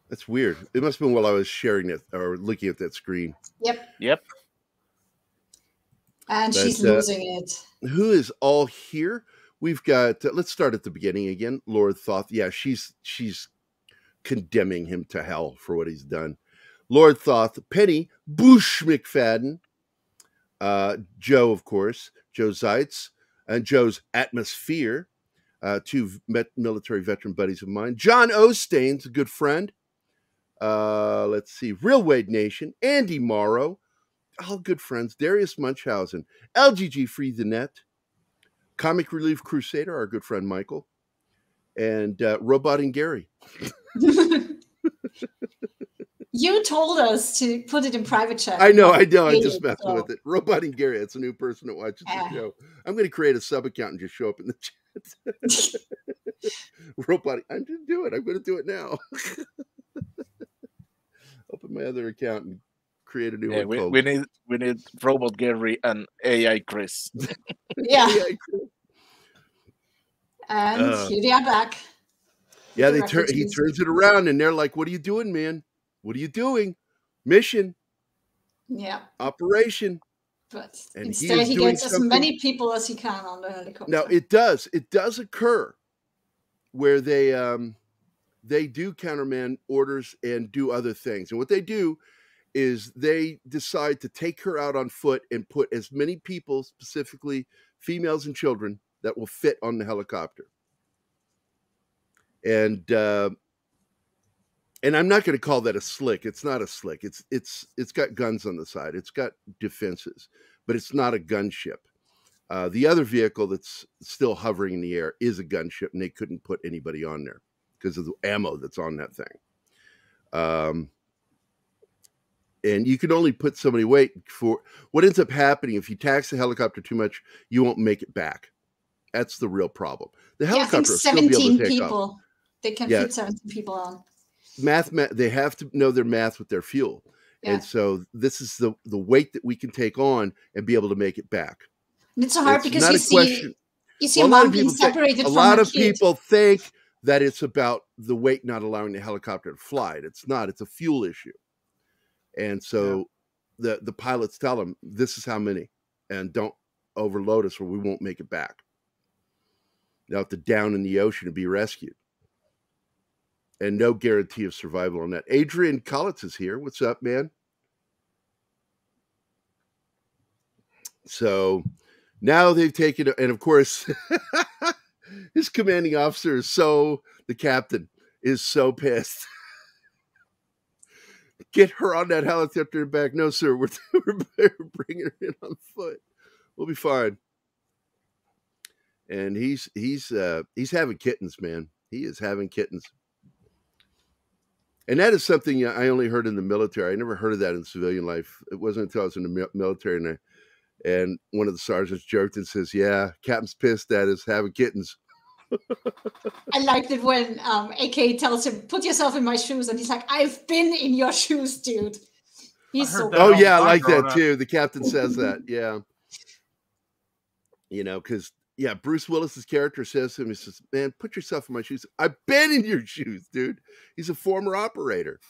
That's weird. It must have been while I was sharing it or looking at that screen. Yep. And she's But, losing it. Who is all here? We've got, let's start at the beginning again. Lord Thoth. Yeah, she's condemning him to hell for what he's done. Lord Thoth, Penny, Boosh McFadden, Joe, of course, Joe Zeitz, and Joe's Atmosphere, two military veteran buddies of mine. John Osteen's a good friend. Let's see, Real Wade Nation, Andy Morrow. all good friends. Darius Munchausen, LGG Free the Net, Comic Relief Crusader, our good friend Michael, and Robot and Gerry. You told us to put it in private chat. I know. I'm just messing with it. Robot and Gerry. It's a new person that watches the show. I'm going to create a sub account and just show up in the chat. Robot. I'm going to do it. I'm going to do it now. Open my other account and create a new one. We need Robot Gerry and AI Chris. Yeah. AI Chris. And here they are back. Yeah, he turns it around and they're like, "What are you doing, man? What are you doing? Mission. Yeah. Operation." But and instead he gets as many people as he can on the helicopter. Now it does occur where they do countermand orders and do other things. And what they do is they decide to take her out on foot and put as many people, specifically females and children, that will fit on the helicopter. And I'm not going to call that a slick. It's not a slick. It's got guns on the side. It's got defenses, but it's not a gunship. The other vehicle that's still hovering in the air is a gunship, and they couldn't put anybody on there because of the ammo that's on that thing. And you can only put so many weight for what ends up happening. If you tax the helicopter too much, you won't make it back. That's the real problem. The helicopter will still be able to take off. They can fit 17 people on. They have to know their math with their fuel. Yeah. And so this is the weight that we can take on and be able to make it back. And it's so hard because you see a mom being separated from her kid. A lot of people think that it's about the weight not allowing the helicopter to fly. It's not. It's a fuel issue. And so the pilots tell them, this is how many, and don't overload us or we won't make it back. They'll have to down in the ocean to be rescued. And no guarantee of survival on that. Adrian Collitz is here. What's up, man? So now they've taken it, and of course, his commanding officer the captain is so pissed. Get her on that helicopter back. No, sir, we're bringing her in on foot. We'll be fine. And he's having kittens, man. He is having kittens. And that is something I only heard in the military. I never heard of that in civilian life. It wasn't until I was in the military and one of the sergeants joked and says, "Yeah, Captain's pissed at us having kittens." I liked it when AK tells him, "Put yourself in my shoes," and he's like, "I've been in your shoes, dude." He's so. Oh yeah, I like that too. The captain says that. Yeah. You know, because Bruce Willis's character says to him, he says, "Man, put yourself in my shoes." I've been in your shoes, dude. He's a former operator.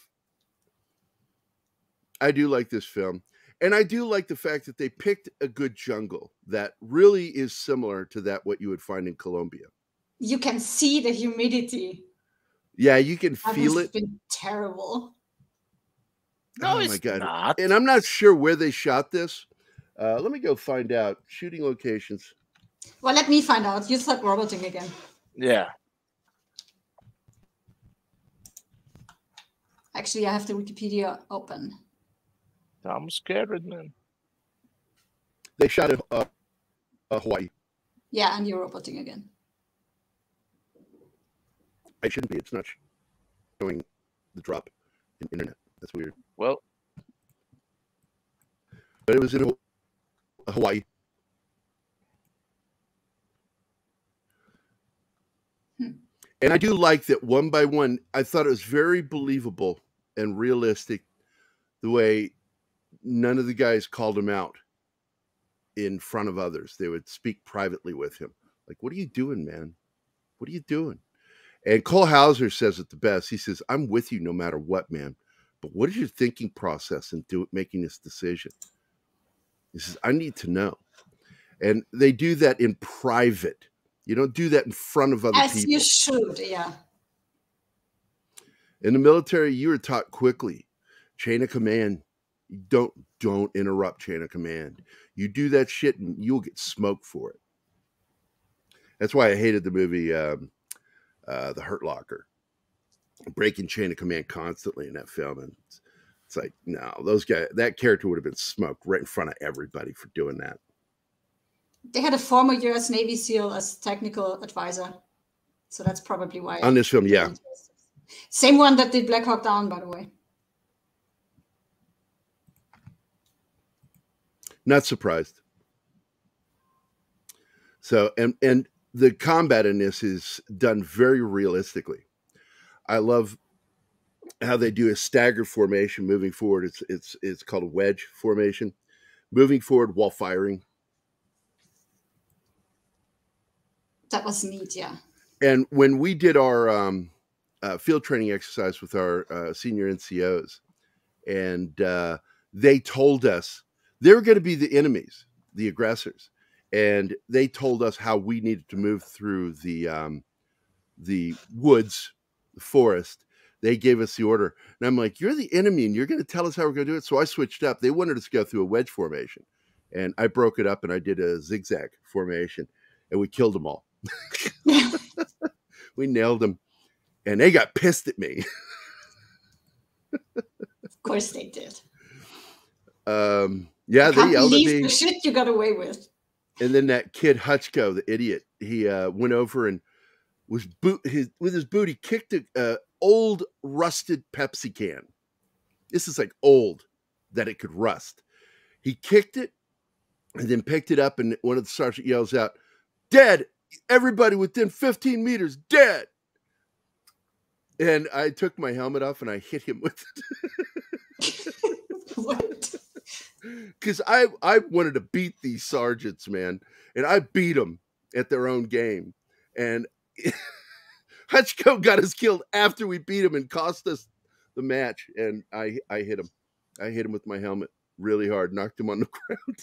I do like this film. And I do like the fact that they picked a good jungle that really is similar to what you would find in Colombia. You can see the humidity. Yeah, you can feel it. It's been terrible. No, it's not. And I'm not sure where they shot this. Let me go find out. Shooting locations. Well, let me find out. You start roboting again. Yeah. Actually, I have the Wikipedia open. I'm scared, man. They shot it Hawaii. Yeah, and you're roboting again. I shouldn't be. It's not showing the drop in internet. That's weird. Well, but it was in Hawaii. And I do like that one by one. I thought it was very believable and realistic the way none of the guys called him out in front of others. They would speak privately with him. Like, "What are you doing, man? What are you doing?" And Cole Hauser says it the best. He says, "I'm with you no matter what, man. But what is your thinking process in making this decision?" He says, "I need to know." And they do that in private. You don't do that in front of other people. As you should, yeah. In the military, you were taught quickly. Chain of command. Don't interrupt chain of command. You do that shit and you'll get smoked for it. That's why I hated the movie The Hurt Locker. Breaking chain of command constantly in that film. And it's It's like, no, those guys, that character would have been smoked right in front of everybody for doing that. They had a former U.S. Navy SEAL as technical advisor. So that's probably why. On this film, yeah. Same one that did Black Hawk Down, by the way. Not surprised. So, and the combat in this is done very realistically. I love how they do a staggered formation moving forward. It's called a wedge formation, moving forward while firing. That was neat, yeah. And when we did our field training exercise with our senior NCOs, and they told us they were going to be the enemies, the aggressors, and they told us how we needed to move through the woods, the forest. They gave us the order, and I'm like, "You're the enemy, and you're going to tell us how we're going to do it." So I switched up. They wanted us to go through a wedge formation, and I broke it up, and I did a zigzag formation, and we killed them all. We nailed them, and they got pissed at me. Of course they did. Yeah, they yelled at me. The shit you got away with. And then that kid Hutchko, the idiot, he went over and was with his boot. He kicked a old rusted Pepsi can. This is like old that it could rust. He kicked it and then picked it up, and one of the sergeant yells out, "Dead! Everybody within 15 meters, dead!" And I took my helmet off and I hit him with it. What? Because I wanted to beat these sergeants, man. And I beat them at their own game. And Hutchko got us killed after we beat him and cost us the match. And I hit him. I hit him with my helmet really hard, knocked him on the ground.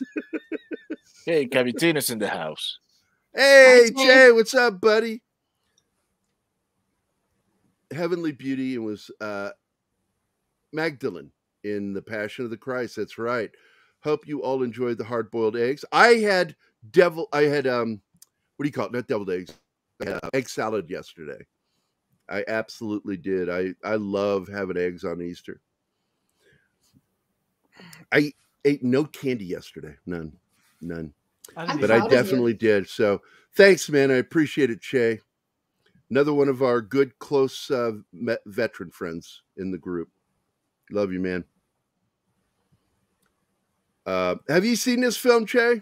Hey, Capitino's in the house. Hey, Jay, what's up, buddy? Heavenly Beauty, and was Magdalene in The Passion of the Christ. That's right. Hope you all enjoyed the hard-boiled eggs. I had what do you call it? Not deviled eggs. I had egg salad yesterday. I absolutely did. I love having eggs on Easter. I ate no candy yesterday. None. But I definitely did. So thanks, man. I appreciate it, Che. Another one of our good, close veteran friends in the group. Love you, man. Have you seen this film, Che?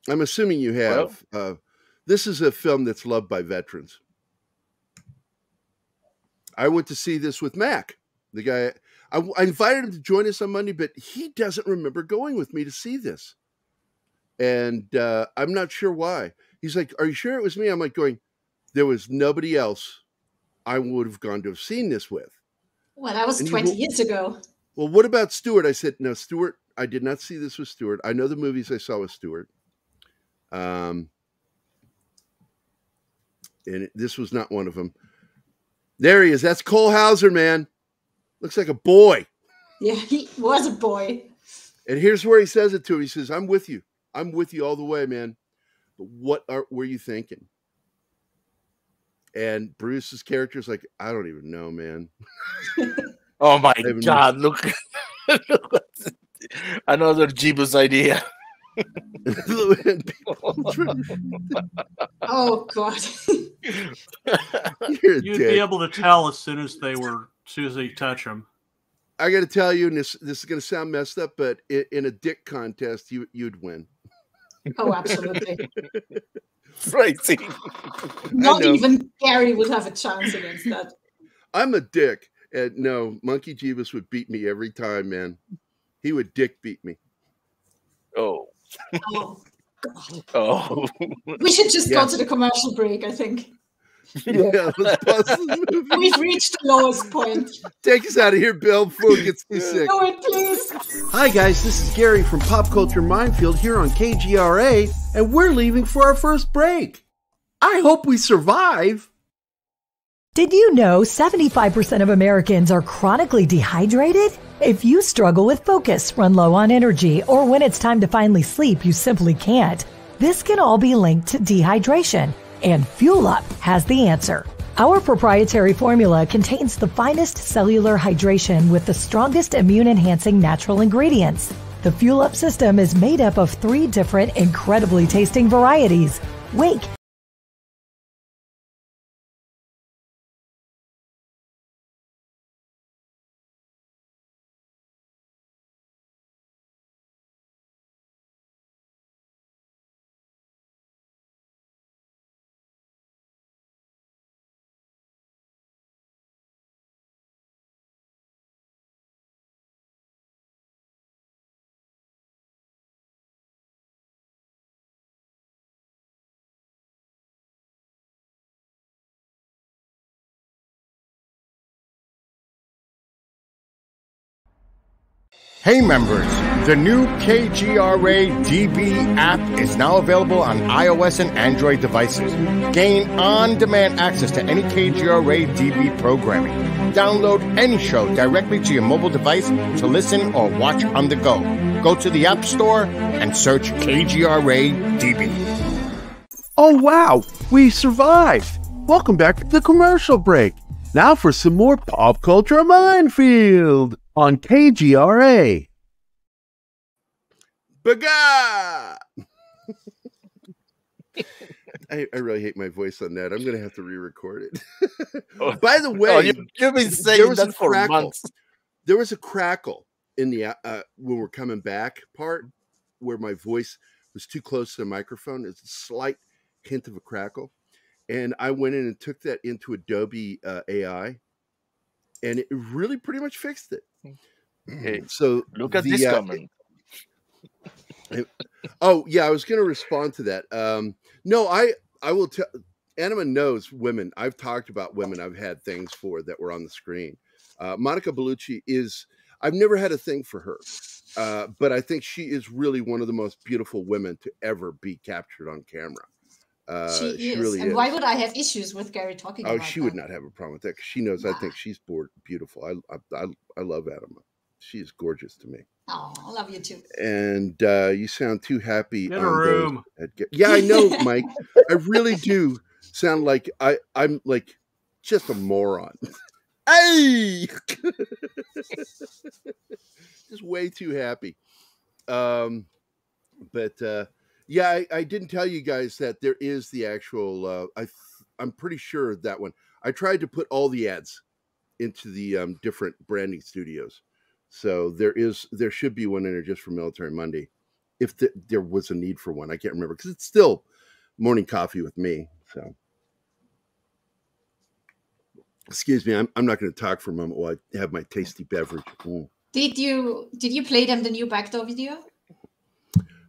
I'm assuming you have. Well, this is a film that's loved by veterans. I went to see this with Mac, the guy. I invited him to join us on Monday, but he doesn't remember going with me to see this. And I'm not sure why. He's like, "Are you sure it was me?" I'm like going, there was nobody else I would have gone to have seen this with. Well, that was 20 years ago. Well, what about Stuart? I said, "No, Stuart, I did not see this with Stuart. I know the movies I saw with Stuart. And this was not one of them." There he is. That's Cole Hauser, man. Looks like a boy. Yeah, he was a boy. And here's where he says it to him. He says, "I'm with you. I'm with you all the way, man. But what were you thinking?" And Bruce's character is like, "I don't even know, man." Oh my God! Look, another Jeebus idea. Oh God! You'd be able to tell as soon as you touch them. I got to tell you, and this is going to sound messed up, but in a dick contest, you'd win. Oh, absolutely. Crazy. Not even Gerry would have a chance against that. I'm a dick. And no, Monkey Jeebus would beat me every time, man. He would dick beat me. Oh. Oh, God. Oh. We should just go to the commercial break, I think. Yeah, let's pause this movie. We've reached the lowest point. Take us out of here, Bill, before it gets too sick. Do it, please. Hi, guys. This is Gerry from Pop Culture Minefield here on KGRA, and we're leaving for our first break. I hope we survive. Did you know 75% of Americans are chronically dehydrated? If you struggle with focus, run low on energy, or when it's time to finally sleep, you simply can't, this can all be linked to dehydration. And Fuel Up has the answer. Our proprietary formula contains the finest cellular hydration with the strongest immune-enhancing natural ingredients. The Fuel Up system is made up of 3 different incredibly tasting varieties. Wake. Hey members, the new KGRA DB app is now available on iOS and Android devices. Gain on-demand access to any KGRA DB programming. Download any show directly to your mobile device to listen or watch on the go. Go to the App Store and search KGRA DB. Oh wow, we survived. Welcome back to the commercial break. Now for some more pop culture minefield on KGRA. Baga! I really hate my voice on that. I'm going to have to re-record it. By the way, you've been saying that for months. There was a crackle in the when we're coming back part where my voice was too close to the microphone. It's a slight hint of a crackle. And I went in and took that into Adobe AI, and it really pretty much fixed it. Hey, so look at this comment. Oh yeah, I was going to respond to that. No, I will tell. Anima knows women. I've talked about women I've had things for that were on the screen. Monica Bellucci is. I've never had a thing for her, but I think she is really one of the most beautiful women to ever be captured on camera. She is. Really and is. why would I have issues with Gerry talking about she that? would not have a problem with that because she knows I think she's beautiful. I love Anima. She is gorgeous to me. Oh, I love you too. And you sound too happy. Get a room. Yeah, I know, Mike. I really do sound like I'm like just a moron. Hey, just way too happy. But yeah, I didn't tell you guys that there is the actual. I'm pretty sure that one. I tried to put all the ads into the different branding studios, so there should be one in there just for Military Monday, if there was a need for one. I can't remember because it's still morning coffee with me. So, excuse me, I'm not going to talk for a moment while I have my tasty beverage. Did you play them the new backdoor video?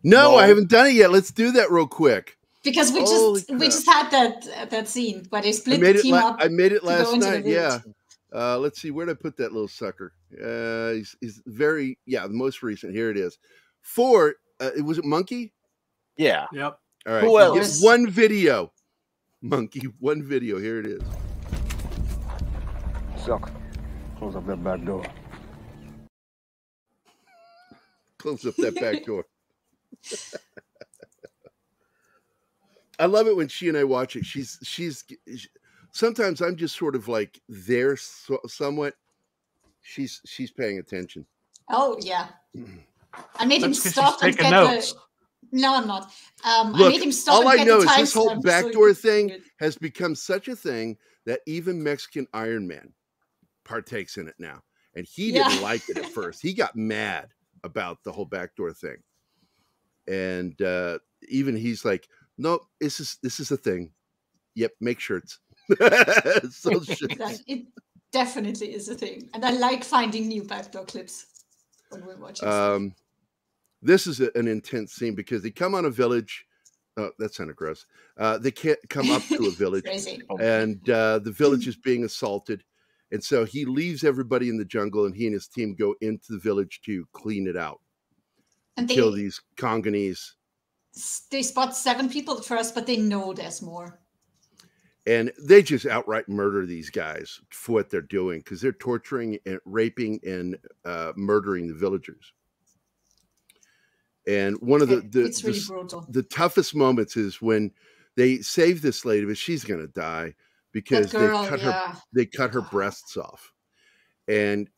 No, I haven't done it yet. Let's do that real quick. Because we just had that scene where they split the team up. I made it last night. Yeah. Let's see, where did I put that little sucker? He's very the most recent. Here it is. Was it Monkey? Yeah. Yep. All right. Who else? One video. Monkey. One video. Here it is. Suck. Close up that back door. Close up that back door. I love it when she and I watch it. She's sometimes I'm just sort of like there somewhat. She's paying attention. Oh yeah. I made him stop and taking get notes. No, I'm not. Look, I made him stop all and I get know the is this whole timestamp backdoor so thing has become such a thing that even Mexican Iron Man partakes in it now. And he didn't like it at first. He got mad about the whole backdoor thing. And even he's like, no, this is a thing. Yep, make shirts. It definitely is a thing. And I like finding new backdoor clips when we're watching stuff. This is an intense scene because they come on a village. Oh, that sounded gross. They can't come up to a village. And the village is being assaulted. And so he leaves everybody in the jungle and he and his team go into the village to clean it out. And kill these Congolese. They spot 7 people at first, but they know there's more. And they just outright murder these guys for what they're doing because they're torturing and raping and murdering the villagers. And one of it's really brutal. The toughest moments is when they save this lady, but she's going to die. because girl, they cut her breasts off, and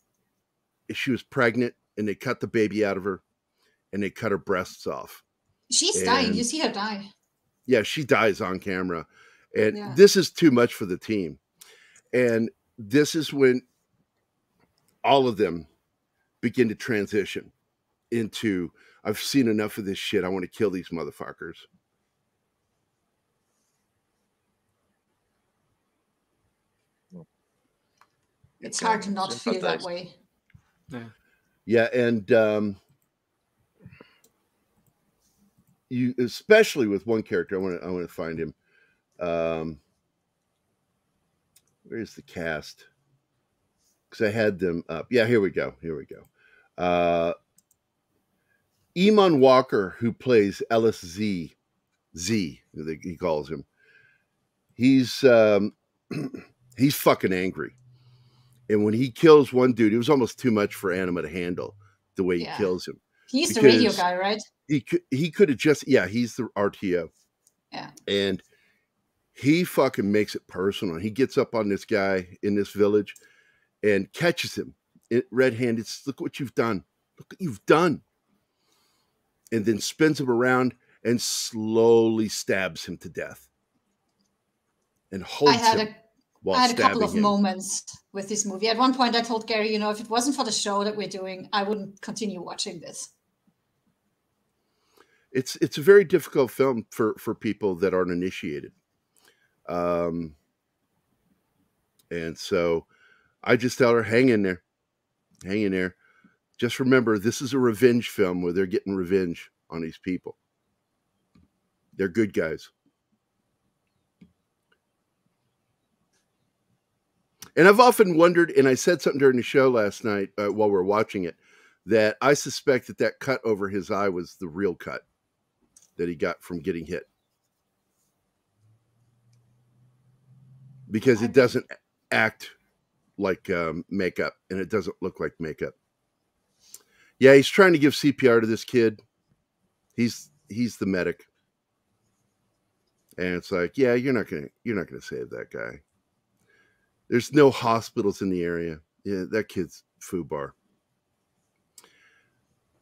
she was pregnant, and they cut the baby out of her, and they cut her breasts off. She's dying. You see her die. Yeah, she dies on camera, and this is too much for the team. And this is when all of them begin to transition into, I've seen enough of this shit. I want to kill these motherfuckers. It's hard to not feel that way. Yeah, and you, especially with one character, I want to find him. Where's the cast? Because I had them up. Yeah, here we go. Eamon Walker, who plays Ellis Z, he calls him. He's fucking angry. And when he kills one dude, it was almost too much for Anima to handle the way he kills him. He's the radio guy, right? He could have just, he's the RTO. Yeah. And he fucking makes it personal. He gets up on this guy in this village and catches him red-handed. Look what you've done. Look what you've done. And then spins him around and slowly stabs him to death. And holds him. I had a couple of moments with this movie. At one point, I told Gerry, if it wasn't for the show that we're doing, I wouldn't continue watching this. It's a very difficult film for people that aren't initiated. And so I just tell her, hang in there. Just remember, this is a revenge film where they're getting revenge on these people. They're good guys. And I've often wondered, and I said something during the show last night while we were watching it, that I suspect that cut over his eye was the real cut that he got from getting hit. Because it doesn't act like makeup, and it doesn't look like makeup. Yeah, he's trying to give CPR to this kid. He's the medic. And it's like, yeah, you're not gonna save that guy. There's no hospitals in the area. Yeah, that kid's foobar.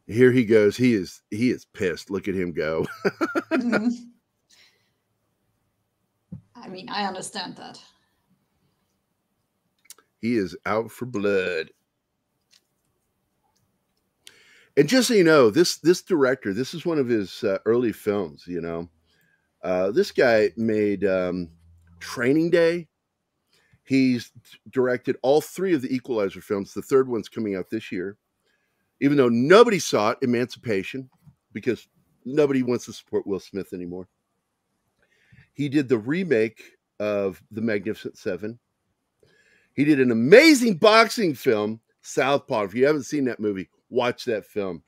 Here he goes. He is pissed. Look at him go. Mm-hmm. I mean, I understand that. He is out for blood. And just so you know, this director, this is one of his early films, This guy made Training Day. He's directed all 3 of the Equalizer films. The third one's coming out this year. Even though nobody saw it, Emancipation, because nobody wants to support Will Smith anymore. He did the remake of The Magnificent Seven. He did an amazing boxing film, Southpaw. If you haven't seen that movie, watch that film.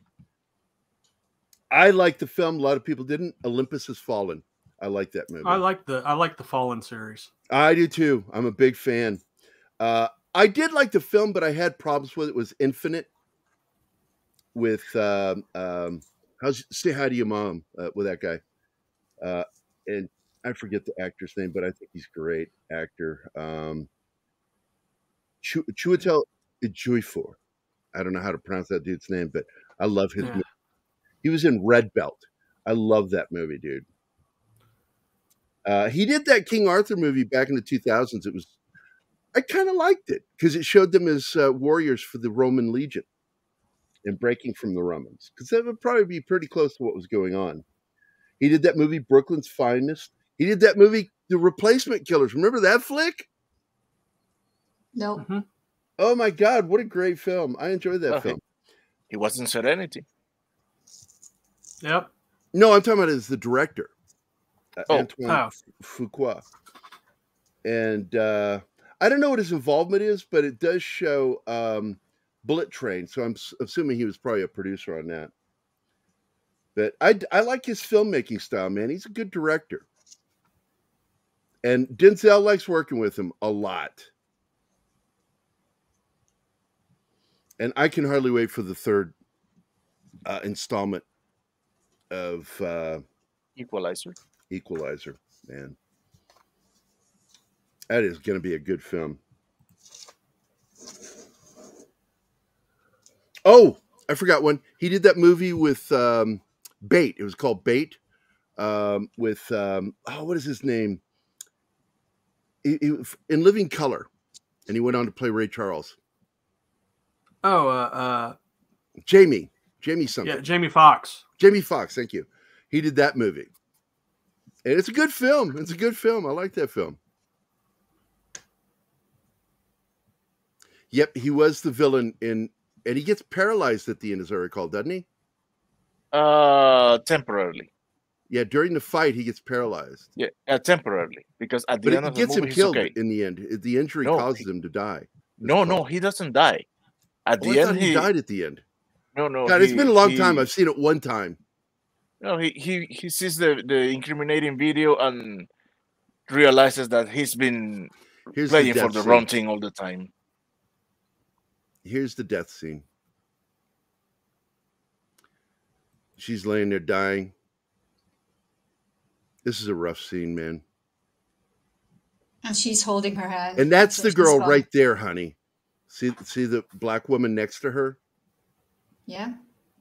I like the film. A lot of people didn't. Olympus Has Fallen. I like that movie. I like the Fallen series. I do too. I'm a big fan. I did like the film, but I had problems with it. It was Infinite with Say Hi to Your Mom with that guy. And I forget the actor's name, but I think he's a great actor. Chiwetel Ejiofor. I don't know how to pronounce that dude's name, but I love his movie. He was in Red Belt. I love that movie, dude. He did that King Arthur movie back in the 2000s. I kind of liked it because it showed them as warriors for the Roman Legion and breaking from the Romans, because that would probably be pretty close to what was going on. He did that movie Brooklyn's Finest. He did that movie The Replacement Killers. Remember that flick? No. Mm-hmm. Oh my God, what a great film. I enjoyed that film. He was in Serenity. Yep. No, I'm talking about as the director. Antoine Fuqua. And I don't know what his involvement is, but it does show Bullet Train, so I'm assuming he was probably a producer on that. But I like his filmmaking style, man. He's a good director. And Denzel likes working with him a lot. And I can hardly wait for the third installment of Equalizer, man. That is going to be a good film. Oh, I forgot one. He did that movie with Bait. It was called Bait. With what is his name? In Living Color, and he went on to play Ray Charles. Jamie something. Yeah, Jamie Foxx. Jamie Foxx, thank you. He did that movie, and it's a good film. It's a good film. I like that film. Yep, he was the villain and he gets paralyzed at the end, as I recall, doesn't he? Temporarily. Yeah, during the fight, he gets paralyzed. Yeah, temporarily, because at the end of the movie, gets him killed okay. in the end. The injury causes him to die. No, he doesn't die. At the end, he died at the end. No. God, it's been a long time. I've seen it one time. No, he sees the incriminating video and realizes that he's been playing for the wrong thing all the time. Here's the death scene. She's laying there dying. This is a rough scene, man. And she's holding her hand. And that's the girl right there, honey. See the black woman next to her? Yeah.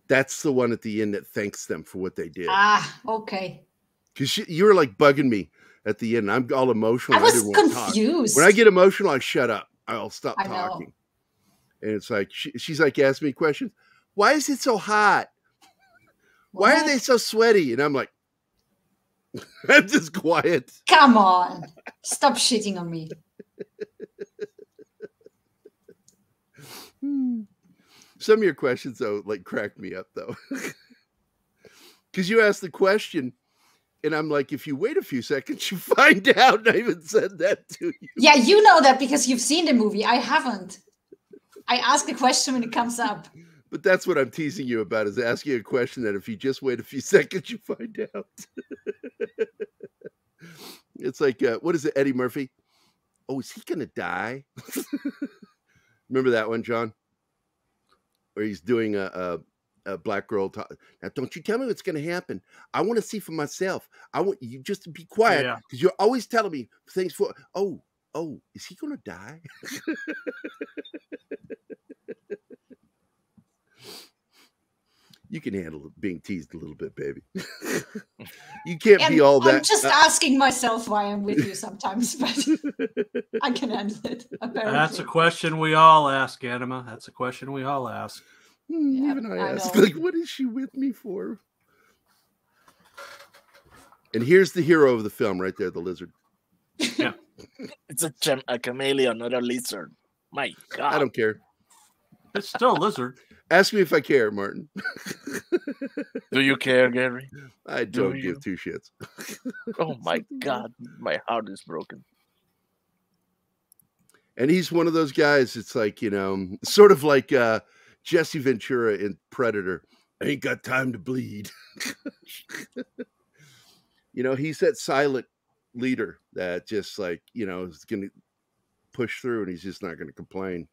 That's the one at the end that thanks them for what they did. Ah, okay. Because you were like bugging me at the end. I'm all emotional. I was confused. When I get emotional, I shut up. I'll stop talking. Know. And it's like, she's like asking me questions. Why is it so hot? Why are they so sweaty? And I'm like, I'm just quiet. Come on. Stop shitting on me. Some of your questions, though, like crack me up, though. Because you asked the question, and I'm like, if you wait a few seconds, you find out. And I even said that to you. Yeah, you know that because you've seen the movie. I haven't. I ask a question when it comes up. But that's what I'm teasing you about, is asking a question that if you just wait a few seconds, you find out. It's like, what is it, Eddie Murphy? Oh, is he going to die? Remember that one, John? Where he's doing a black girl talk. Now, don't you tell me what's going to happen. I want to see for myself. I want you just to be quiet because you're always telling me things for, oh, is he going to die? You can handle being teased a little bit, baby. You can't be all that. I'm just asking myself why I'm with you sometimes, but I can handle it. Apparently. That's a question we all ask, Anima. That's a question we all ask. Even I ask, like, what is she with me for? And here's the hero of the film right there, the lizard. Yeah. It's a chameleon, not a lizard. My God. I don't care. It's still a lizard. Ask me if I care, Martin. Do you care, Gerry? I don't give two shits. Oh my God, my heart is broken. And he's one of those guys, it's like, sort of like Jesse Ventura in Predator. I ain't got time to bleed. He's that silent leader that just like, is going to push through and he's just not going to complain.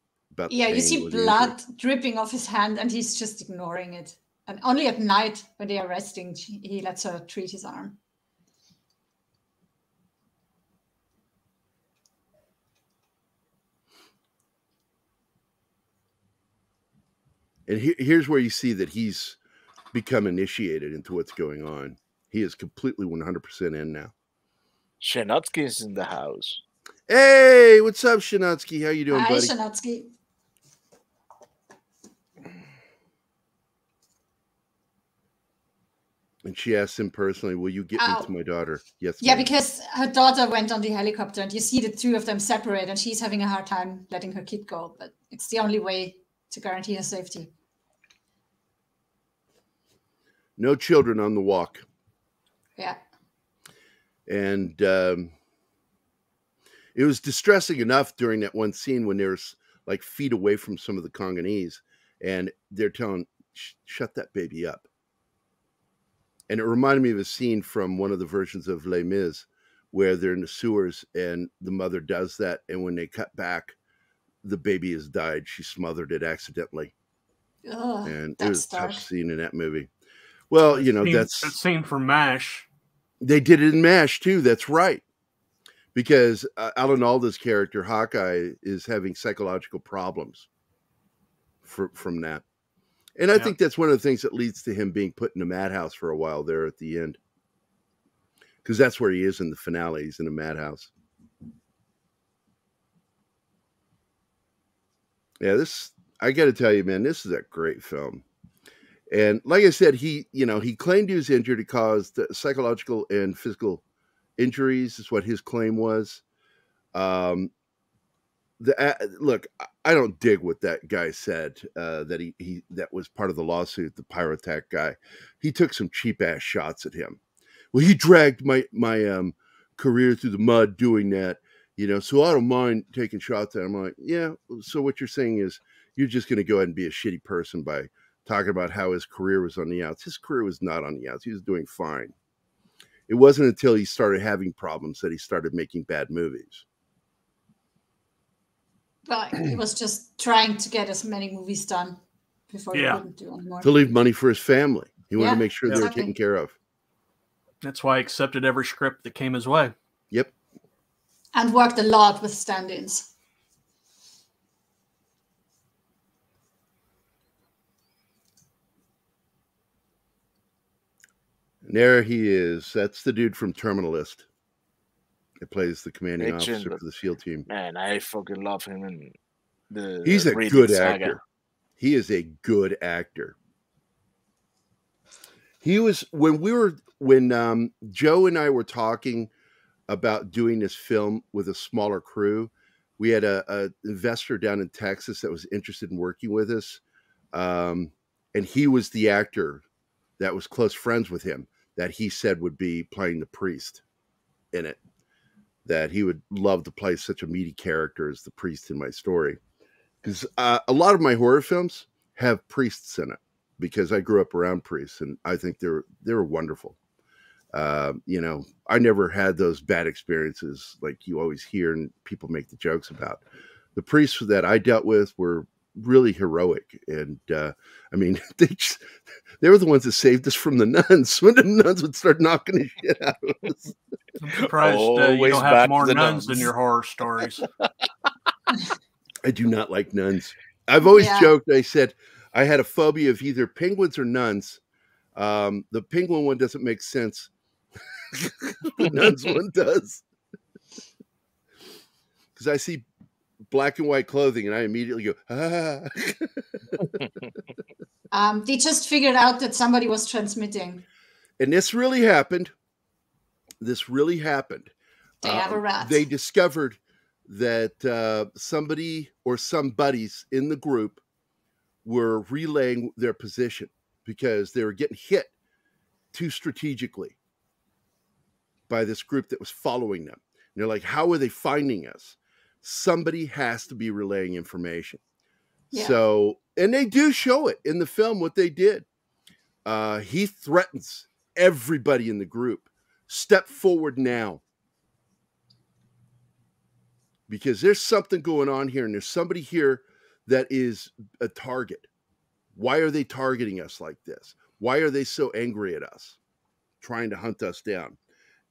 Yeah, you see blood dripping off his hand and he's just ignoring it. And only at night when they are resting, he lets her treat his arm. And here's where you see that he's become initiated into what's going on. He is completely 100% in now. Shenotsky is in the house. Hey, what's up, Shenotsky? How you doing, buddy? Hi, Shenotsky. And she asked him personally, will you get me to my daughter? Yes. Yeah, because her daughter went on the helicopter and you see the two of them separate and she's having a hard time letting her kid go. But it's the only way to guarantee her safety. No children on the walk. Yeah. And it was distressing enough during that one scene when there's like feet away from some of the Congolese and they're telling, shut that baby up. And it reminded me of a scene from one of the versions of Les Mis where they're in the sewers and the mother does that. And when they cut back, the baby has died. She smothered it accidentally. Ugh, and it was a dark. tough scene in that movie. Well, that's that scene from MASH. They did it in MASH too. That's right. because Alan Alda's character Hawkeye is having psychological problems from that. And I think that's one of the things that leads to him being put in a madhouse for a while there at the end. Because that's where he is in the finale. He's in a madhouse. Yeah, I got to tell you, man, this is a great film. And like I said, he claimed he was injured. It caused psychological and physical injuries is what his claim was. Look, I don't dig what that guy said, that he that was part of the lawsuit, the pyrotech guy. He took some cheap ass shots at him. Well, he dragged my career through the mud doing that, so I don't mind taking shots at him. I'm like, yeah, so what you're saying is you're just going to go ahead and be a shitty person by talking about how his career was on the outs. His career was not on the outs. He was doing fine. It wasn't until he started having problems that he started making bad movies. But he was just trying to get as many movies done before he couldn't do anymore. To leave money for his family. He wanted to make sure they were taken care of. That's why he accepted every script that came his way. Yep. And worked a lot with stand-ins. And there he is. That's the dude from Terminalist. It plays the commanding officer for the SEAL team. Man, I fucking love him. And he's a good actor. He is a good actor. He was when Joe and I were talking about doing this film with a smaller crew. We had a investor down in Texas that was interested in working with us, and he was the actor that was close friends with him that he said would be playing the priest in it. That he would love to play such a meaty character as the priest in my story, because a lot of my horror films have priests in it. Because I grew up around priests, and I think they were wonderful. I never had those bad experiences like you always hear and people make the jokes about. The priests that I dealt with were really heroic, and they were the ones that saved us from the nuns when the nuns would start knocking the shit out of us. I'm surprised you don't have more nuns in your horror stories. I do not like nuns. I've always joked. I said I had a phobia of either penguins or nuns. The penguin one doesn't make sense. The nuns one does. Because I see black and white clothing and I immediately go, ah. They just figured out that somebody was transmitting. And this really happened. They have a rat. They discovered that somebody or some buddies in the group were relaying their position because they were getting hit too strategically by this group that was following them. And they're like, how are they finding us? Somebody has to be relaying information. Yeah. So, and they do show it in the film what they did. He threatens everybody in the group. Step forward now. Because there's something going on here, and there's somebody here that is a target. Why are they targeting us like this? Why are they so angry at us, trying to hunt us down?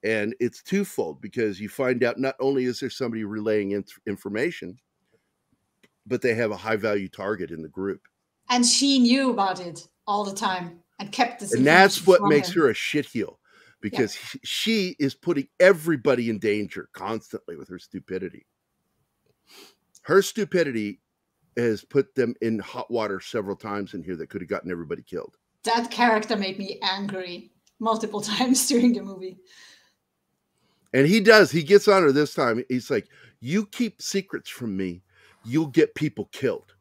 And it's twofold, because you find out not only is there somebody relaying information, but they have a high-value target in the group. And she knew about it all the time and kept this. And that's what makes her a shitheel, because she is putting everybody in danger constantly with her stupidity. Her stupidity has put them in hot water several times in here that could have gotten everybody killed. That character made me angry multiple times during the movie. And he does. He gets on her this time. He's like, you keep secrets from me, you'll get people killed.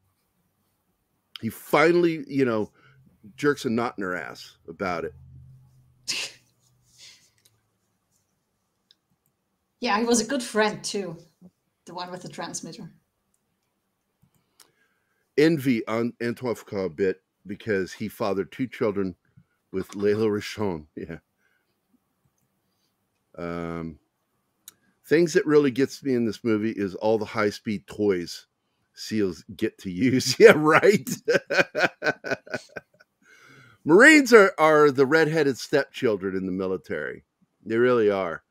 He finally, jerks a knot in her ass about it. Yeah, he was a good friend too. The one with the transmitter. Envy on Antoine Fuqua a bit because he fathered 2 children with Layla Rishon. Yeah. Things that really gets me in this movie is all the high-speed toys SEALs get to use. Yeah, right. Marines are the redheaded stepchildren in the military. They really are.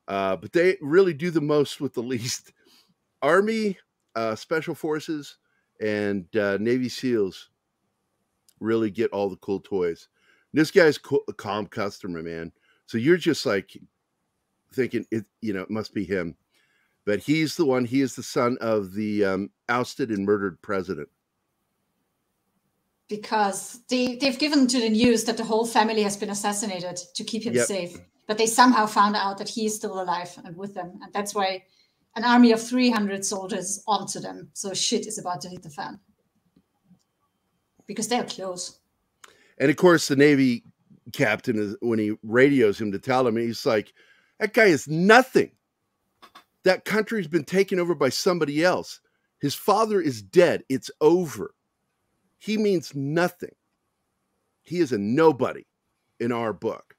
But they really do the most with the least. Army, Special Forces, and Navy SEALs really get all the cool toys. This guy's a calm customer, man. So you're just like thinking it must be him. But he's the one. He is the son of the ousted and murdered president. Because they've given to the news that the whole family has been assassinated to keep him safe. But they somehow found out that he is still alive and with them. And that's why an army of 300 soldiers onto them. So shit is about to hit the fan. Because they're close. And of course, the Navy captain, is when he radios him to tell him, he's like, that guy is nothing. That country's been taken over by somebody else. His father is dead. It's over. He means nothing. He is a nobody in our book.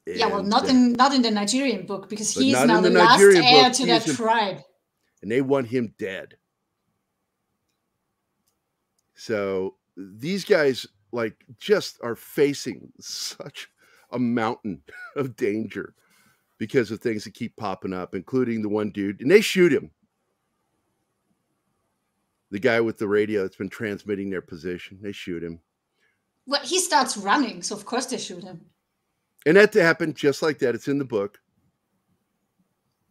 Yeah, well, not in the Nigerian book, because he's not now in the the last Nigerian heir book. to He that is tribe. And they want him dead. So these guys like just are facing such a mountain of danger because of things that keep popping up, including the one dude, and they shoot him. The guy with the radio that's been transmitting their position, they shoot him. Well, he starts running, so of course they shoot him. And that happened just like that. It's in the book.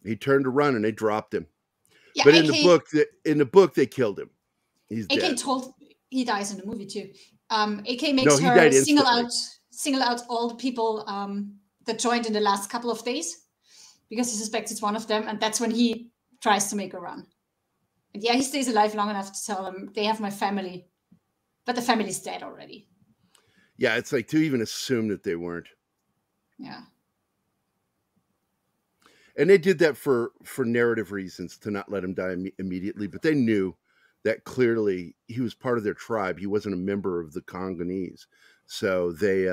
He turned to run and they dropped him. Yeah, but in the book, they killed him. He's AK dead. told he dies in the movie too. AK makes he her died single instantly. out all the people that joined in the last couple of days, because he suspects it's one of them, and that's when he tries to make a run. And yeah, he stays alive long enough to tell them they have my family, but the family's dead already. Yeah, it's like to even assume that they weren't. Yeah. And they did that for narrative reasons, to not let him die immediately. But they knew that clearly he was part of their tribe. He wasn't a member of the Congolese. So they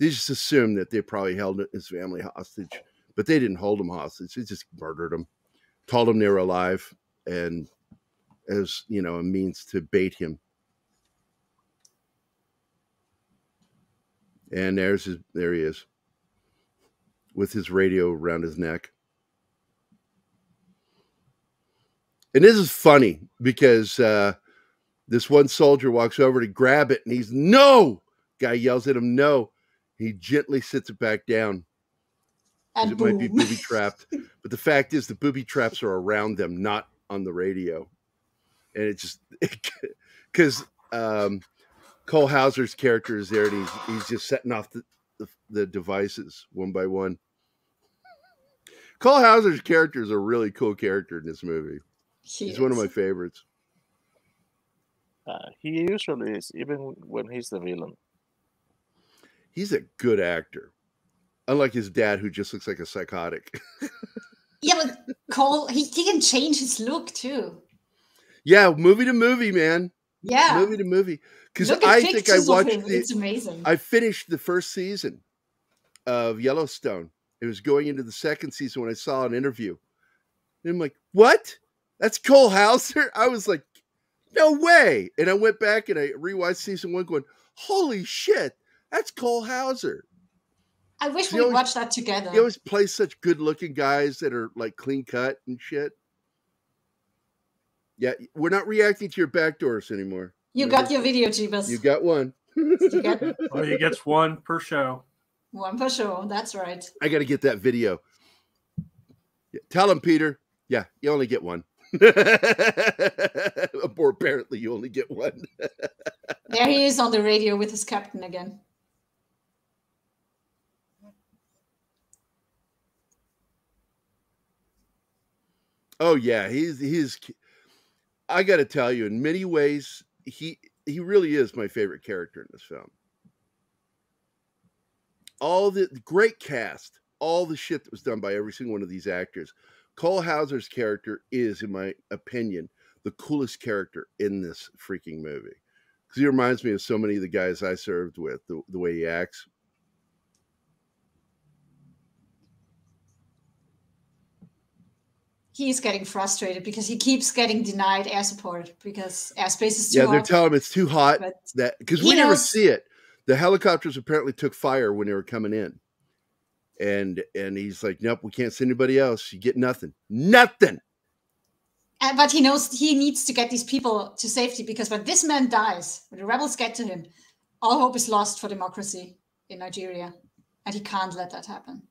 just assumed that they probably held his family hostage. But they didn't hold him hostage. They just murdered him, told him they were alive, and as, a means to bait him. And there he is, with his radio around his neck. And this is funny because this one soldier walks over to grab it and he's, no! Guy yells at him, no. He gently sits it back down. And it might be booby trapped. But the fact is the booby traps are around them, not on the radio. And it just, because Cole Hauser's character is there and he's just setting off the devices one by one. Cole Hauser's character is a really cool character in this movie. He's one of my favorites. He usually is, even when he's the villain. He's a good actor. Unlike his dad, who just looks like a psychotic. Yeah, but Cole, he can change his look too. Yeah, movie to movie, man. Yeah. Movie to movie. Because Look I at think I pictures of watched him. It's amazing. I finished the first season of Yellowstone. It was going into the second season when I saw an interview. And I'm like, what? That's Cole Hauser? I was like, no way. And I went back and I rewatched season 1 going, holy shit, that's Cole Hauser. I wish we'd watched that together. He always plays such good looking guys that are like clean cut and shit. Yeah, we're not reacting to your backdoors anymore. You got your video, Jeebus. You got one. Well, he gets one per show. One per show. That's right. I got to get that video. Yeah, tell him, Peter. Yeah, you only get one. Or apparently you only get one. There he is on the radio with his captain again. Oh yeah, he's I got to tell you, in many ways, he really is my favorite character in this film. All the great cast, all the shit that was done by every single one of these actors. Cole Hauser's character is, in my opinion, the coolest character in this freaking movie. Because he reminds me of so many of the guys I served with, the way he acts. He's getting frustrated because he keeps getting denied air support because airspace is too hot. Yeah, they're telling him it's too hot. Because we never knows. see it. The helicopters apparently took fire when they were coming in. And he's like, nope, we can't send anybody else. You get nothing. Nothing. But he knows he needs to get these people to safety, because when this man dies, when the rebels get to him, all hope is lost for democracy in Nigeria. And he can't let that happen.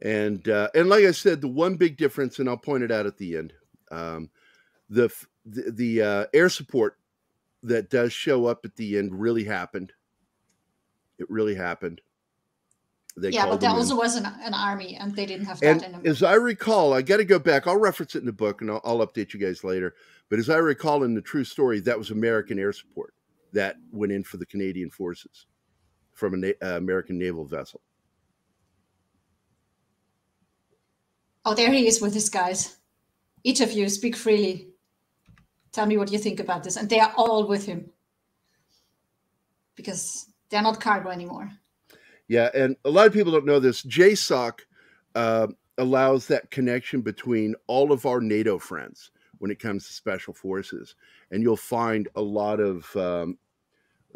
And like I said, the one big difference, and I'll point it out at the end, the air support that does show up at the end really happened. It really happened. But there also was an army, and they didn't have that anymore. As I recall, I got to go back. I'll reference it in the book, and I'll update you guys later. But as I recall in the true story, that was American air support that went in for the Canadian forces from an American naval vessel. Oh, there he is with his guys. Each of you speak freely. Tell me what you think about this. And they are all with him, because they're not cargo anymore. Yeah, and a lot of people don't know this. JSOC allows that connection between all of our NATO friends when it comes to special forces. And you'll find a lot of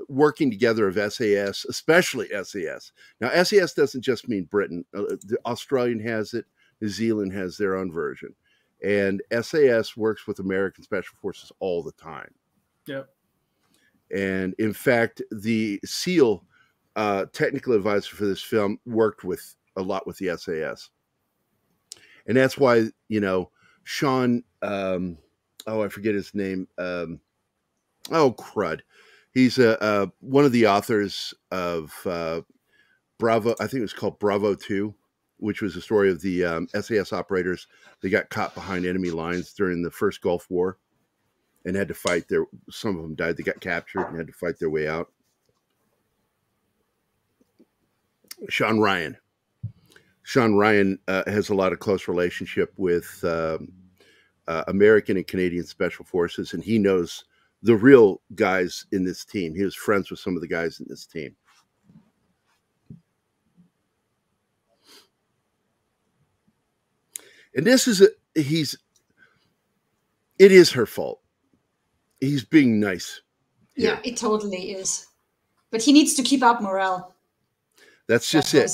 working together of SAS, especially SAS. Now, SAS doesn't just mean Britain. The Australian has it. New Zealand has their own version. And SAS works with American Special Forces all the time. Yep. And in fact, the SEAL technical advisor for this film worked with a lot with the SAS. And that's why, you know, Sean, I forget his name. Crud. He's one of the authors of Bravo. I think it was called Bravo 2, which was a story of the SAS operators that got caught behind enemy lines during the first Gulf War and had to fight there. Some of them died. They got captured and had to fight their way out. Sean Ryan has a lot of close relationship with American and Canadian Special Forces, and he knows the real guys in this team. He was friends with some of the guys in this team. And this is it is her fault. He's being nice. Yeah, it totally is. But he needs to keep up morale. That's just it.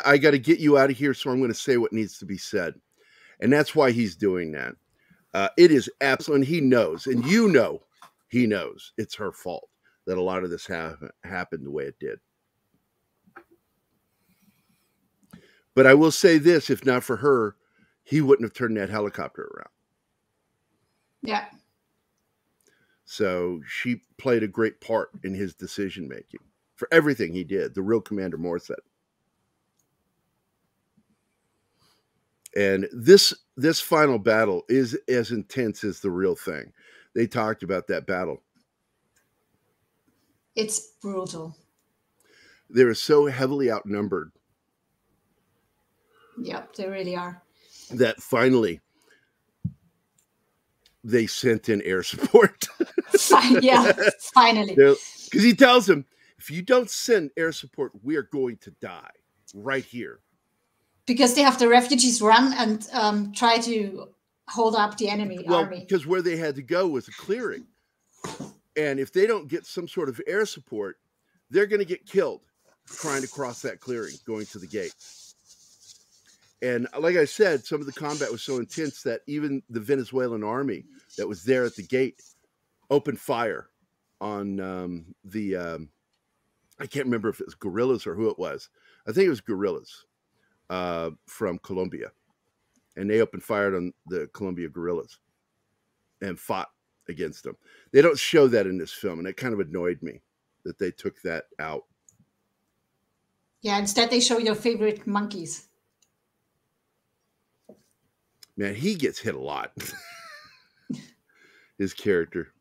I got to get you out of here, so I'm going to say what needs to be said. And that's why he's doing that. It is absolutely, and he knows, and you know, he knows it's her fault that a lot of this happened the way it did. But I will say this, if not for her, he wouldn't have turned that helicopter around. Yeah. So she played a great part in his decision-making for everything he did, the real Commander Morset. And this final battle is as intense as the real thing. They talked about that battle. It's brutal. They were so heavily outnumbered. Yep, they really are. That finally they sent in air support. Yeah, finally. Because he tells him, if you don't send air support, we are going to die right here. Because they have the refugees run and try to hold up the enemy army. Because where they had to go was a clearing. And if they don't get some sort of air support, they're going to get killed trying to cross that clearing, going to the gate. And like I said, some of the combat was so intense that even the Venezuelan army that was there at the gate opened fire on I can't remember if it was guerrillas or who it was. I think it was guerrillas from Colombia. And they opened fire on the Colombia guerrillas and fought against them. They don't show that in this film, and it kind of annoyed me that they took that out. Yeah, instead they show your favorite monkeys. Man, he gets hit a lot. His character.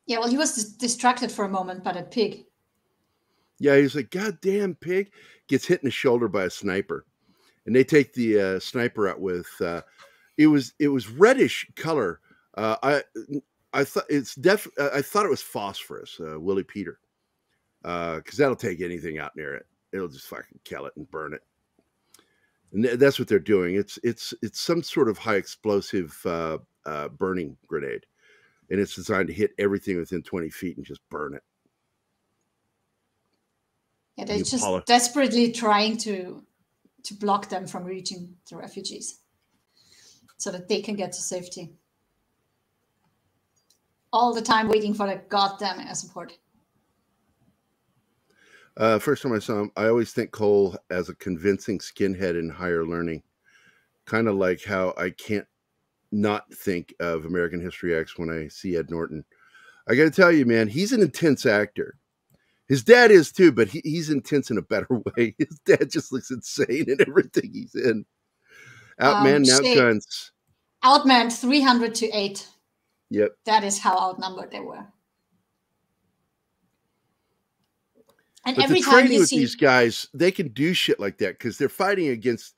Yeah, well, he was distracted for a moment by that pig. Yeah, he's like, God damn pig. Gets hit in the shoulder by a sniper. And they take the sniper out with it was reddish color. I thought I thought it was phosphorus, Willie Peter. Because that'll take anything out near it. It'll just fucking kill it and burn it. And that's what they're doing. It's some sort of high explosive burning grenade. and it's designed to hit everything within 20 feet and just burn it. Yeah, they're just desperately trying to block them from reaching the refugees so that they can get to safety. All the time waiting for the goddamn air support. First time I saw him, I always think Cole as a convincing skinhead in Higher Learning. Kind of like how I can't not think of American History X when I see Ed Norton. I got to tell you, man, he's an intense actor. His dad is too, but he's intense in a better way. His dad just looks insane in everything he's in. Outman, outguns. Outmanned 300-8. Yep. That is how outnumbered they were. And but every the time training you with see these guys, they can do shit like that because they're fighting against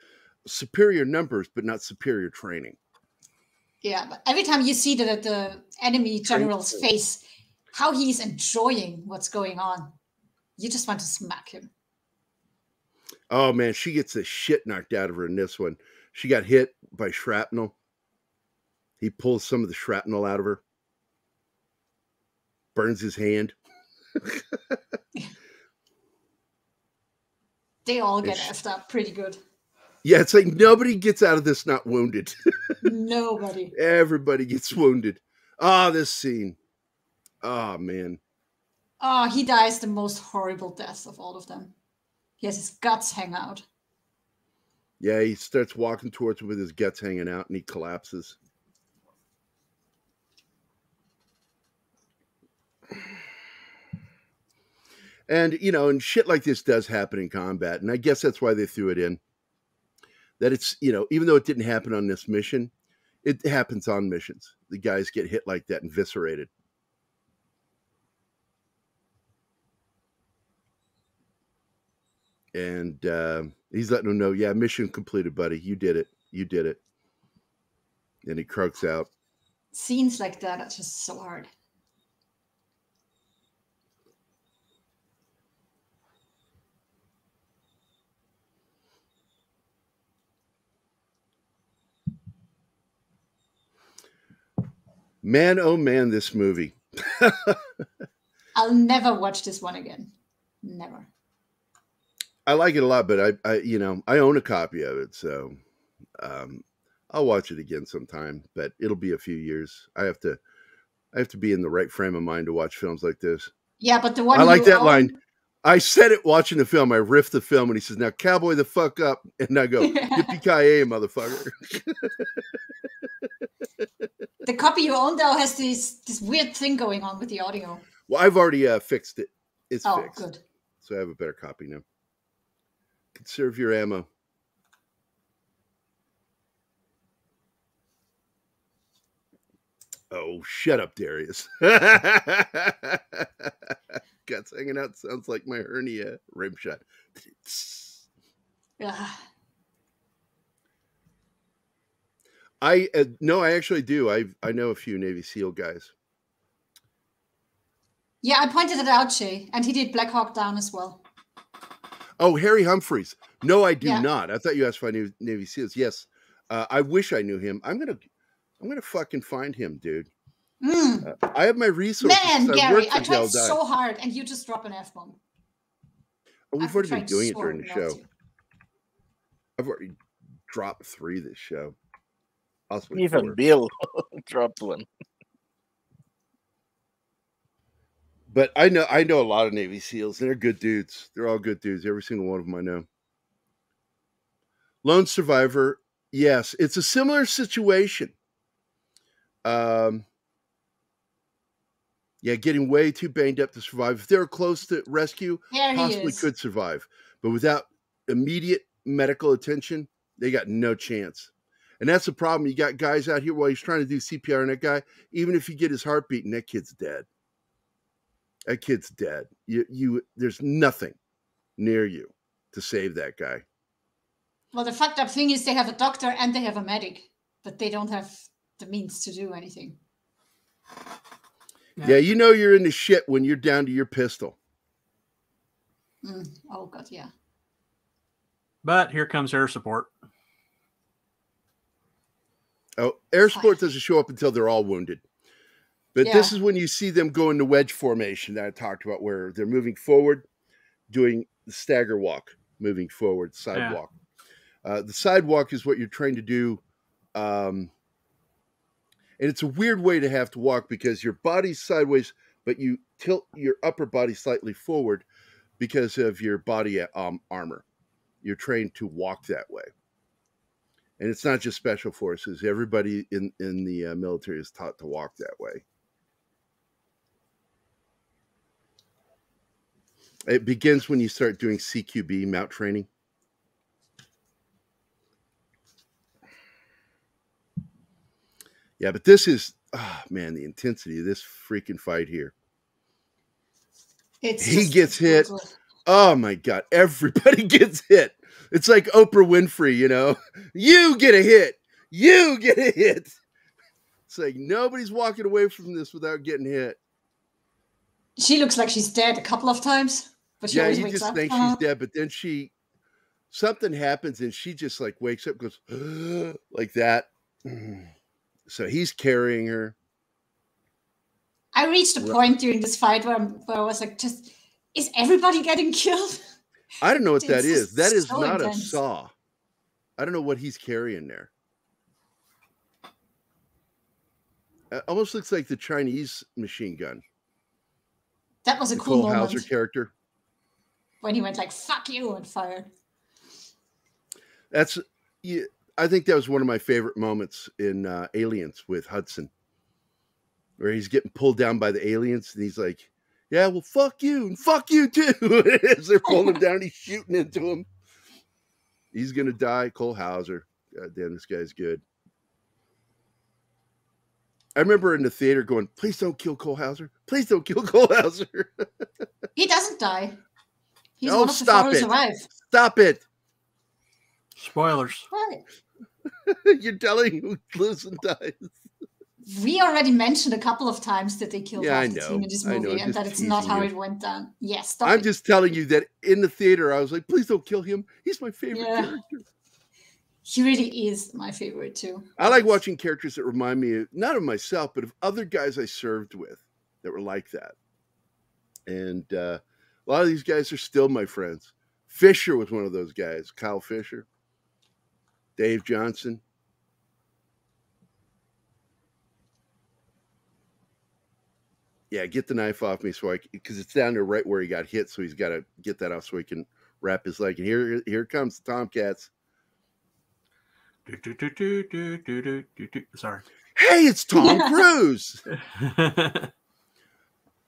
superior numbers, but not superior training. Yeah, but every time you see the enemy general's face, how he's enjoying what's going on, you just want to smack him. Oh man, she gets the shit knocked out of her in this one. She got hit by shrapnel. He pulls some of the shrapnel out of her. Burns his hand. They all get effed up pretty good. Yeah, it's like nobody gets out of this not wounded. Nobody. Everybody gets wounded. Ah, this scene. Oh, man. Oh, he dies the most horrible death of all of them. He has his guts hang out. Yeah, he starts walking towards him with his guts hanging out, and he collapses. And, you know, and shit like this does happen in combat, and I guess that's why they threw it in. That it's, you know, even though it didn't happen on this mission, it happens on missions. The guys get hit like that and eviscerated. And he's letting him know, yeah, mission completed, buddy. You did it. You did it. And he croaks out. Scenes like that are just so hard. Man, oh man, this movie. I'll never watch this one again. Never. I like it a lot, but I you know, I own a copy of it, so I'll watch it again sometime, but it'll be a few years. I have to be in the right frame of mind to watch films like this. Yeah, but the one I like that line. I said it watching the film. I riffed the film, and he says, "Now, cowboy the fuck up," and I go, "Yippee-ki-yay, motherfucker!" The copy you own though has this weird thing going on with the audio. Well, I've already fixed it. It's fixed. Good. So I have a better copy now. Conserve your ammo. Oh, shut up, Darius. Guts hanging out sounds like my hernia. Rim shot. No, I actually do. I know a few Navy SEAL guys. Yeah, I pointed it out, Shay, and he did Black Hawk Down as well. Oh, Harry Humphreys. No, I do not. I thought you asked if I knew Navy SEALs. Yes, I wish I knew him. I'm gonna fucking find him, dude. I have my resources. Man, Gerry, I tried so hard, and you just drop an F-bomb. Oh, we've already been doing it during the show. I've already dropped 3 this show. Even 4. Bill dropped 1. But I know a lot of Navy SEALs, and they're good dudes. They're all good dudes. Every single one of them I know. Lone survivor, yes, it's a similar situation. Yeah, getting way too banged up to survive. If they were close to rescue, possibly could survive. But without immediate medical attention, they got no chance. And that's the problem. You got guys out here while he's trying to do CPR on that guy. Even if you get his heart beating, that kid's dead. That kid's dead. There's nothing near you to save that guy. Well, the fucked up thing is they have a doctor and they have a medic, but they don't have the means to do anything. Yeah, you know you're in the shit when you're down to your pistol. Oh, God, yeah. But here comes air support. Oh, air support doesn't show up until they're all wounded. But this is when you see them go into wedge formation that I talked about, where they're moving forward, doing the stagger walk, moving forward, sidewalk. The sidewalk is what you're trying to do. And it's a weird way to have to walk because your body's sideways, but you tilt your upper body slightly forward because of your body armor. You're trained to walk that way. And it's not just special forces. Everybody in the military is taught to walk that way. It begins when you start doing CQB, mount training. Yeah, but this is, man, the intensity of this freaking fight here. He gets hit. Oh, my God. Everybody gets hit. It's like Oprah Winfrey, you know. You get a hit. You get a hit. It's like nobody's walking away from this without getting hit. She looks like she's dead a couple of times. But she always wakes up. Think she's dead, but then something happens and she just like wakes up, goes like that. So he's carrying her. I reached a point during this fight where I was like, is everybody getting killed? I don't know what that is. That is so not intense. a saw. I don't know what he's carrying there. It almost looks like the Chinese machine gun. That was a cool Cole moment. Hauser character. When he went like, fuck you, and fired. I think that was one of my favorite moments in Aliens with Hudson, where he's getting pulled down by the aliens, and he's like, yeah, well, fuck you, and fuck you too. As they're pulling him down, he's shooting into him. He's going to die. Cole Hauser. God damn, this guy's good. I remember in the theater going, please don't kill Cole Hauser. Please don't kill Cole Hauser. He doesn't die. He's No, one of the four who survived. Stop it. Spoilers. Right. You're telling who lives and dies. We already mentioned a couple of times that they killed half the team in this I know, movie, and just that it's not how teasing it went down. Yes, I'm just telling you that in the theater, I was like, please don't kill him. He's my favorite character. He really is my favorite too. I like watching characters that remind me of, not of myself, but of other guys I served with that were like that. And a lot of these guys are still my friends. Fisher was one of those guys. Kyle Fisher. Dave Johnson. Yeah, get the knife off me because it's down there right where he got hit, so he's got to get that off so he can wrap his leg. And here comes the Tomcats. Sorry. Hey, it's Tom Cruise.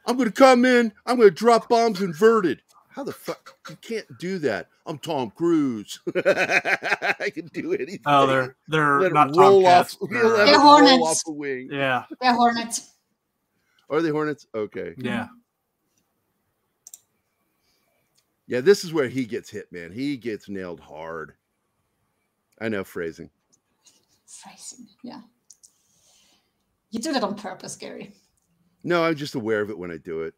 I'm going to come in. I'm going to drop bombs inverted. How the fuck? You can't do that. I'm Tom Cruise. I can do anything. Oh, they're Let not it roll Tomcats. off. They're Hornets. Roll off a wing. Yeah. They're Hornets. Are they Hornets? Okay. Yeah. Yeah, this is where he gets hit, man. He gets nailed hard. I know phrasing. Phrasing, yeah. You do that on purpose, Gary. No, I'm just aware of it when I do it.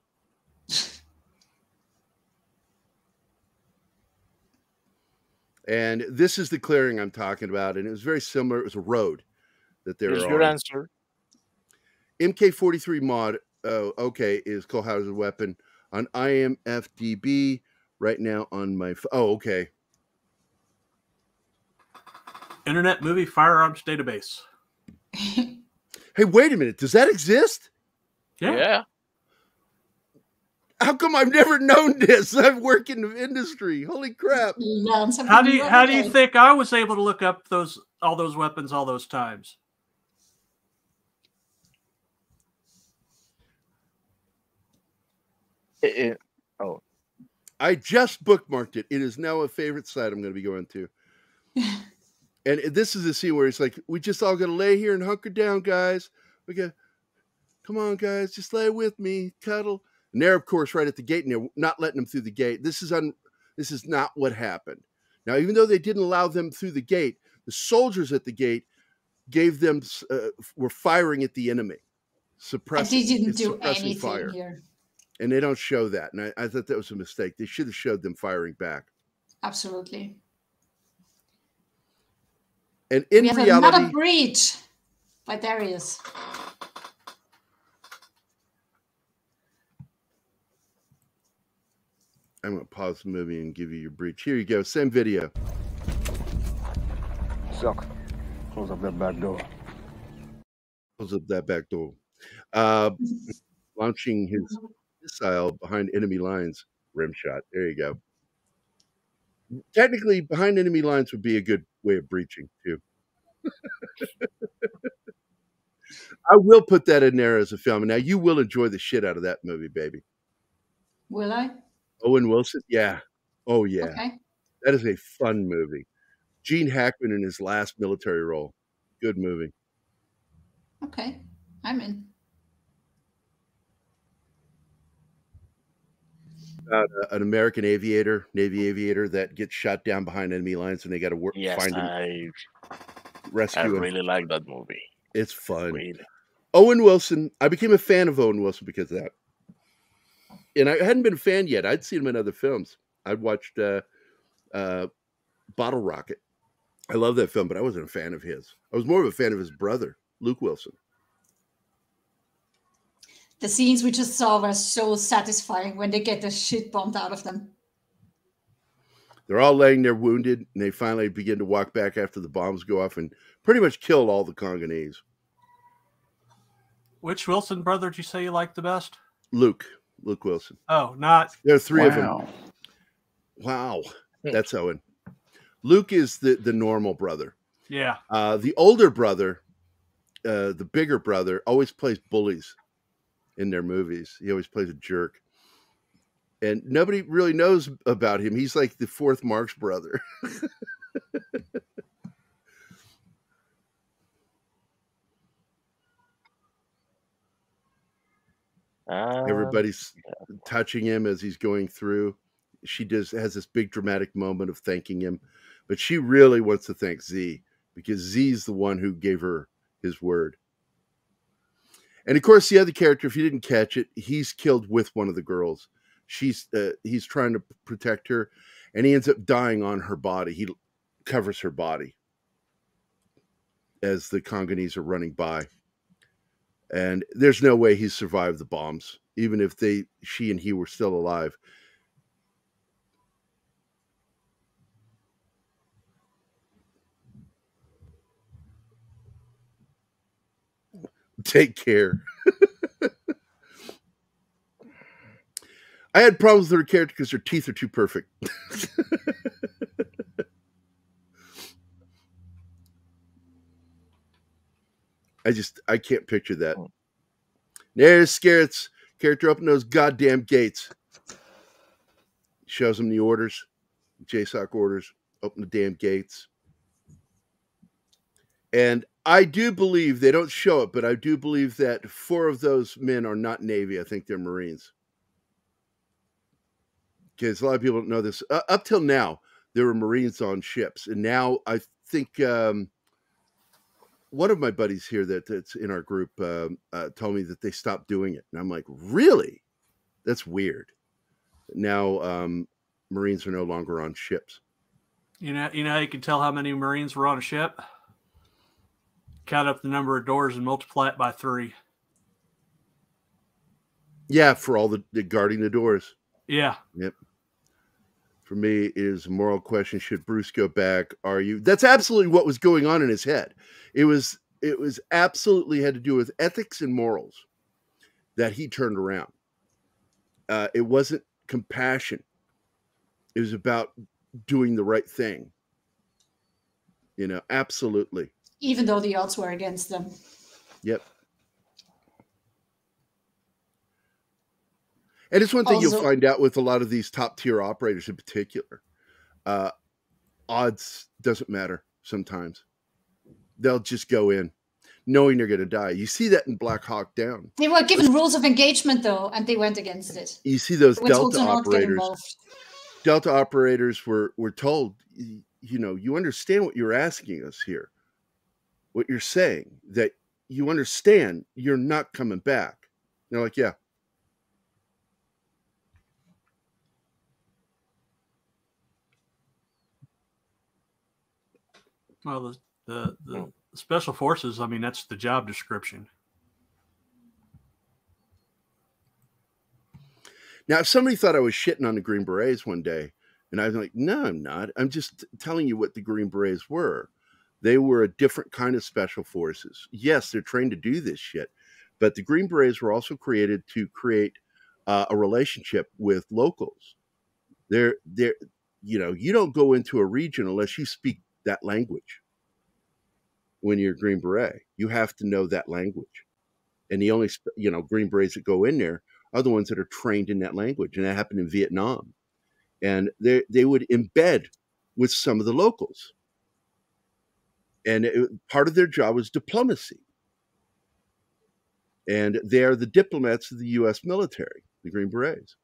And this is the clearing I'm talking about. And it was very similar. It was a road that they were on. Here's your answer. MK43 mod, okay, is Cole Hauser's weapon on IMFDB right now on my oh, okay. Internet Movie Firearms Database. Hey, wait a minute. Does that exist? Yeah. How come I've never known this? I work in the industry. Holy crap. How do you think I was able to look up all those weapons all those times? Oh. I just bookmarked it. It is now a favorite site I'm going to be going to. And this is a scene where it's like, we just all got to lay here and hunker down, guys. Come on, guys, just lay with me, cuddle. And they're, of course, right at the gate, and they're not letting them through the gate. This is not what happened. Now, even though they didn't allow them through the gate, the soldiers at the gate were firing at the enemy, suppressing. And they didn't do anything fire. here. And they don't show that. And I thought that was a mistake. They should have showed them firing back. Absolutely. And in we have reality, another breach by Darius. I'm going to pause the movie and give you your breach. Here you go. Same video. Suck. Close up that back door. Close up that back door. Launching his missile behind enemy lines. Rim shot. There you go. Technically, behind enemy lines would be a good way of breaching, too. I will put that in there as a film. And now you will enjoy the shit out of that movie, baby. Will I? Owen Wilson? Yeah. Oh, yeah. Okay. That is a fun movie. Gene Hackman in his last military role. Good movie. Okay. I'm in. An American aviator, Navy aviator that gets shot down behind enemy lines and they got to Yes, find him, I rescue him. really like that movie. It's fun. Really. Owen Wilson, I became a fan of Owen Wilson because of that. And I hadn't been a fan yet. I'd seen him in other films. I'd watched Bottle Rocket. I love that film, but I wasn't a fan of his. I was more of a fan of his brother, Luke Wilson. The scenes we just saw were so satisfying when they get the shit bombed out of them. They're all laying there wounded, and they finally begin to walk back after the bombs go off and pretty much kill all the Congolese. Which Wilson brother did you say you liked the best? Luke Wilson. Oh, not. There are three of them. Wow. That's Owen. Luke is the normal brother. Yeah. The older brother, the bigger brother, always plays bullies in their movies. He always plays a jerk. And nobody really knows about him. He's like the fourth Marx brother. Everybody's touching him as he's going through. She has this big dramatic moment of thanking him, but she really wants to thank Z because Z's the one who gave her his word. And of course, the other character, if you didn't catch it, he's killed with one of the girls. He's trying to protect her, and he ends up dying on her body. He covers her body as the Congolese are running by. And there's no way he survived the bombs, even if she and he were still alive. Take care. I had problems with her character because her teeth are too perfect. I can't picture that. There's Scarrett's character open those goddamn gates. Shows him the orders. JSOC orders. Open the damn gates. And I do believe, they don't show it, but I do believe that 4 of those men are not Navy. I think they're Marines. Because a lot of people don't know this. Up till now, there were Marines on ships. And now I think one of my buddies here that's in our group told me that they stopped doing it. And I'm like, really? That's weird. Now Marines are no longer on ships. You know how you can tell how many Marines were on a ship? Count up the number of doors and multiply it by 3. Yeah, for all the guarding the doors. Yeah. Yep. For me, it is a moral question. Should Bruce go back? Are you? That's absolutely what was going on in his head. It was absolutely had to do with ethics and morals that he turned around. It wasn't compassion. It was about doing the right thing. Absolutely. Even though the odds were against them. Yep. And it's one thing you'll find out with a lot of these top tier operators in particular. Odds doesn't matter sometimes. They'll just go in knowing they're going to die. You see that in Black Hawk Down. They were given rules of engagement, though, and they went against it. You see those Delta operators. Delta operators were told, you understand what you're asking us here. What you're saying, that you understand you're not coming back. They're like, yeah. Well, the special forces, I mean, that's the job description. Now, if somebody thought I was shitting on the Green Berets one day, and I was like, no, I'm not. I'm just telling you what the Green Berets were. They were a different kind of special forces. Yes, they're trained to do this shit, but the Green Berets were also created to create a relationship with locals. They're, you don't go into a region unless you speak that language. When you're a Green Beret, you have to know that language. And the only, Green Berets that go in there are the ones that are trained in that language. And that happened in Vietnam. And they would embed with some of the locals. And part of their job was diplomacy. And they are the diplomats of the U.S. military, the Green Berets.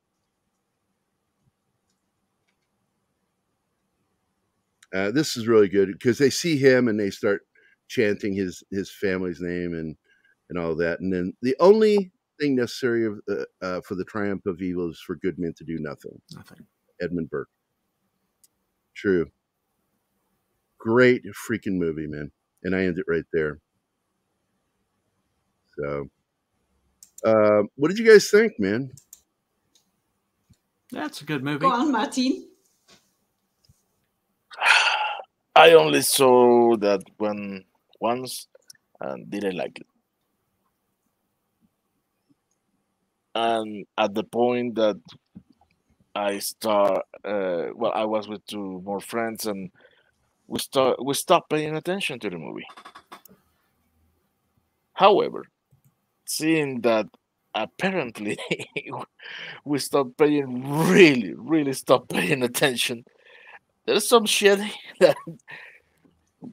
This is really good because they see him and they start chanting his family's name and all that. And then the only thing necessary for the triumph of evil is for good men to do nothing. Nothing. Edmund Burke. True. Great freaking movie, man. And I end it right there. So, what did you guys think, man? That's a good movie. Go on, Martin. I only saw that once and didn't like it. And at the point that I was with two more friends, and we stopped paying attention to the movie. However, seeing that apparently we really stopped paying attention, there's some shit that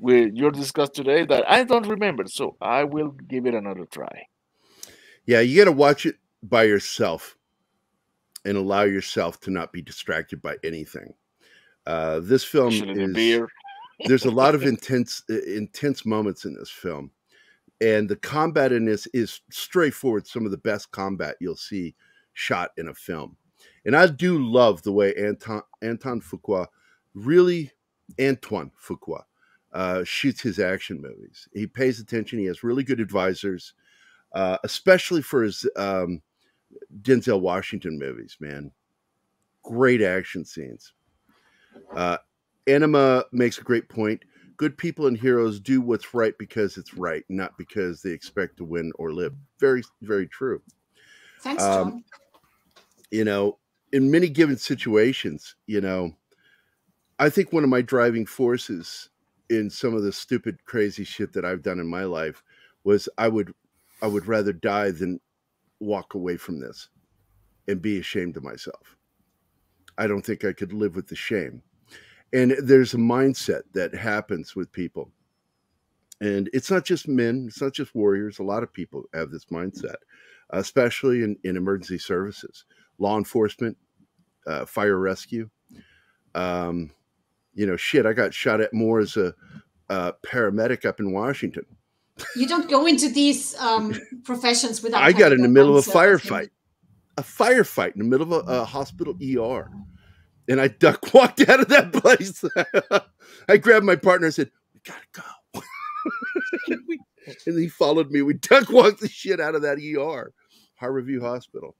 you're discussed today that I don't remember, so I will give it another try. Yeah, you got to watch it by yourself and allow yourself to not be distracted by anything. This film there's a lot of intense moments in this film, and the combat in this is straightforward. Some of the best combat you'll see shot in a film, and I do love the way Antoine Fuqua shoots his action movies. He pays attention. He has really good advisors, especially for his Denzel Washington movies, man. Great action scenes. Anima makes a great point. Good people and heroes do what's right because it's right, not because they expect to win or live. Very, very true. Thanks, John. In many given situations, I think one of my driving forces in some of the stupid, crazy shit that I've done in my life was I would rather die than walk away from this and be ashamed of myself. I don't think I could live with the shame. And there's a mindset that happens with people. And it's not just men, it's not just warriors. A lot of people have this mindset, especially in emergency services, law enforcement, fire rescue. I got shot at more as a paramedic up in Washington. You don't go into these professions without. I got in the middle of a firefight in the middle of a hospital ER. And I duck walked out of that place. I grabbed my partner and said, "We gotta go." And he followed me. We duck walked the shit out of that ER, Harborview Hospital.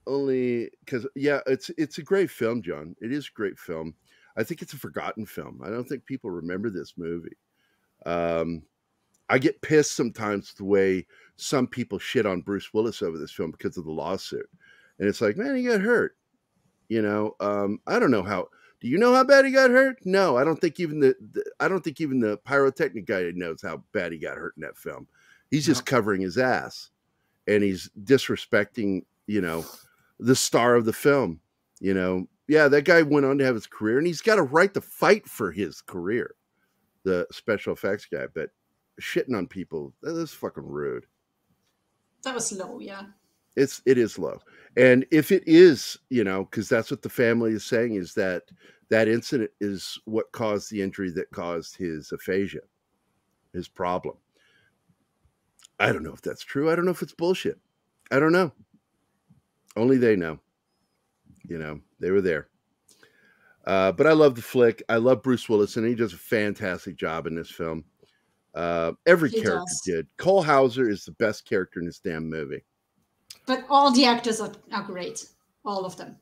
Only because, it's a great film, John. It is a great film. I think it's a forgotten film. I don't think people remember this movie. I get pissed sometimes the way some people shit on Bruce Willis over this film because of the lawsuit. And it's like, man, he got hurt. I don't know how. Do you know how bad he got hurt? No, I don't think even the pyrotechnic guy knows how bad he got hurt in that film. He's just covering his ass, and he's disrespecting, the star of the film. That guy went on to have his career, and he's got a right to fight for his career, the special effects guy. But shitting on people, that is fucking rude. That was low, yeah. It is low. And if it is, because that's what the family is saying, is that incident is what caused the injury that caused his aphasia, his problem. I don't know if that's true. I don't know if it's bullshit. I don't know. Only they know. They were there. But I love the flick. I love Bruce Willis, and he does a fantastic job in this film. Every character did. Cole Hauser is the best character in this damn movie. But all the actors are great, all of them.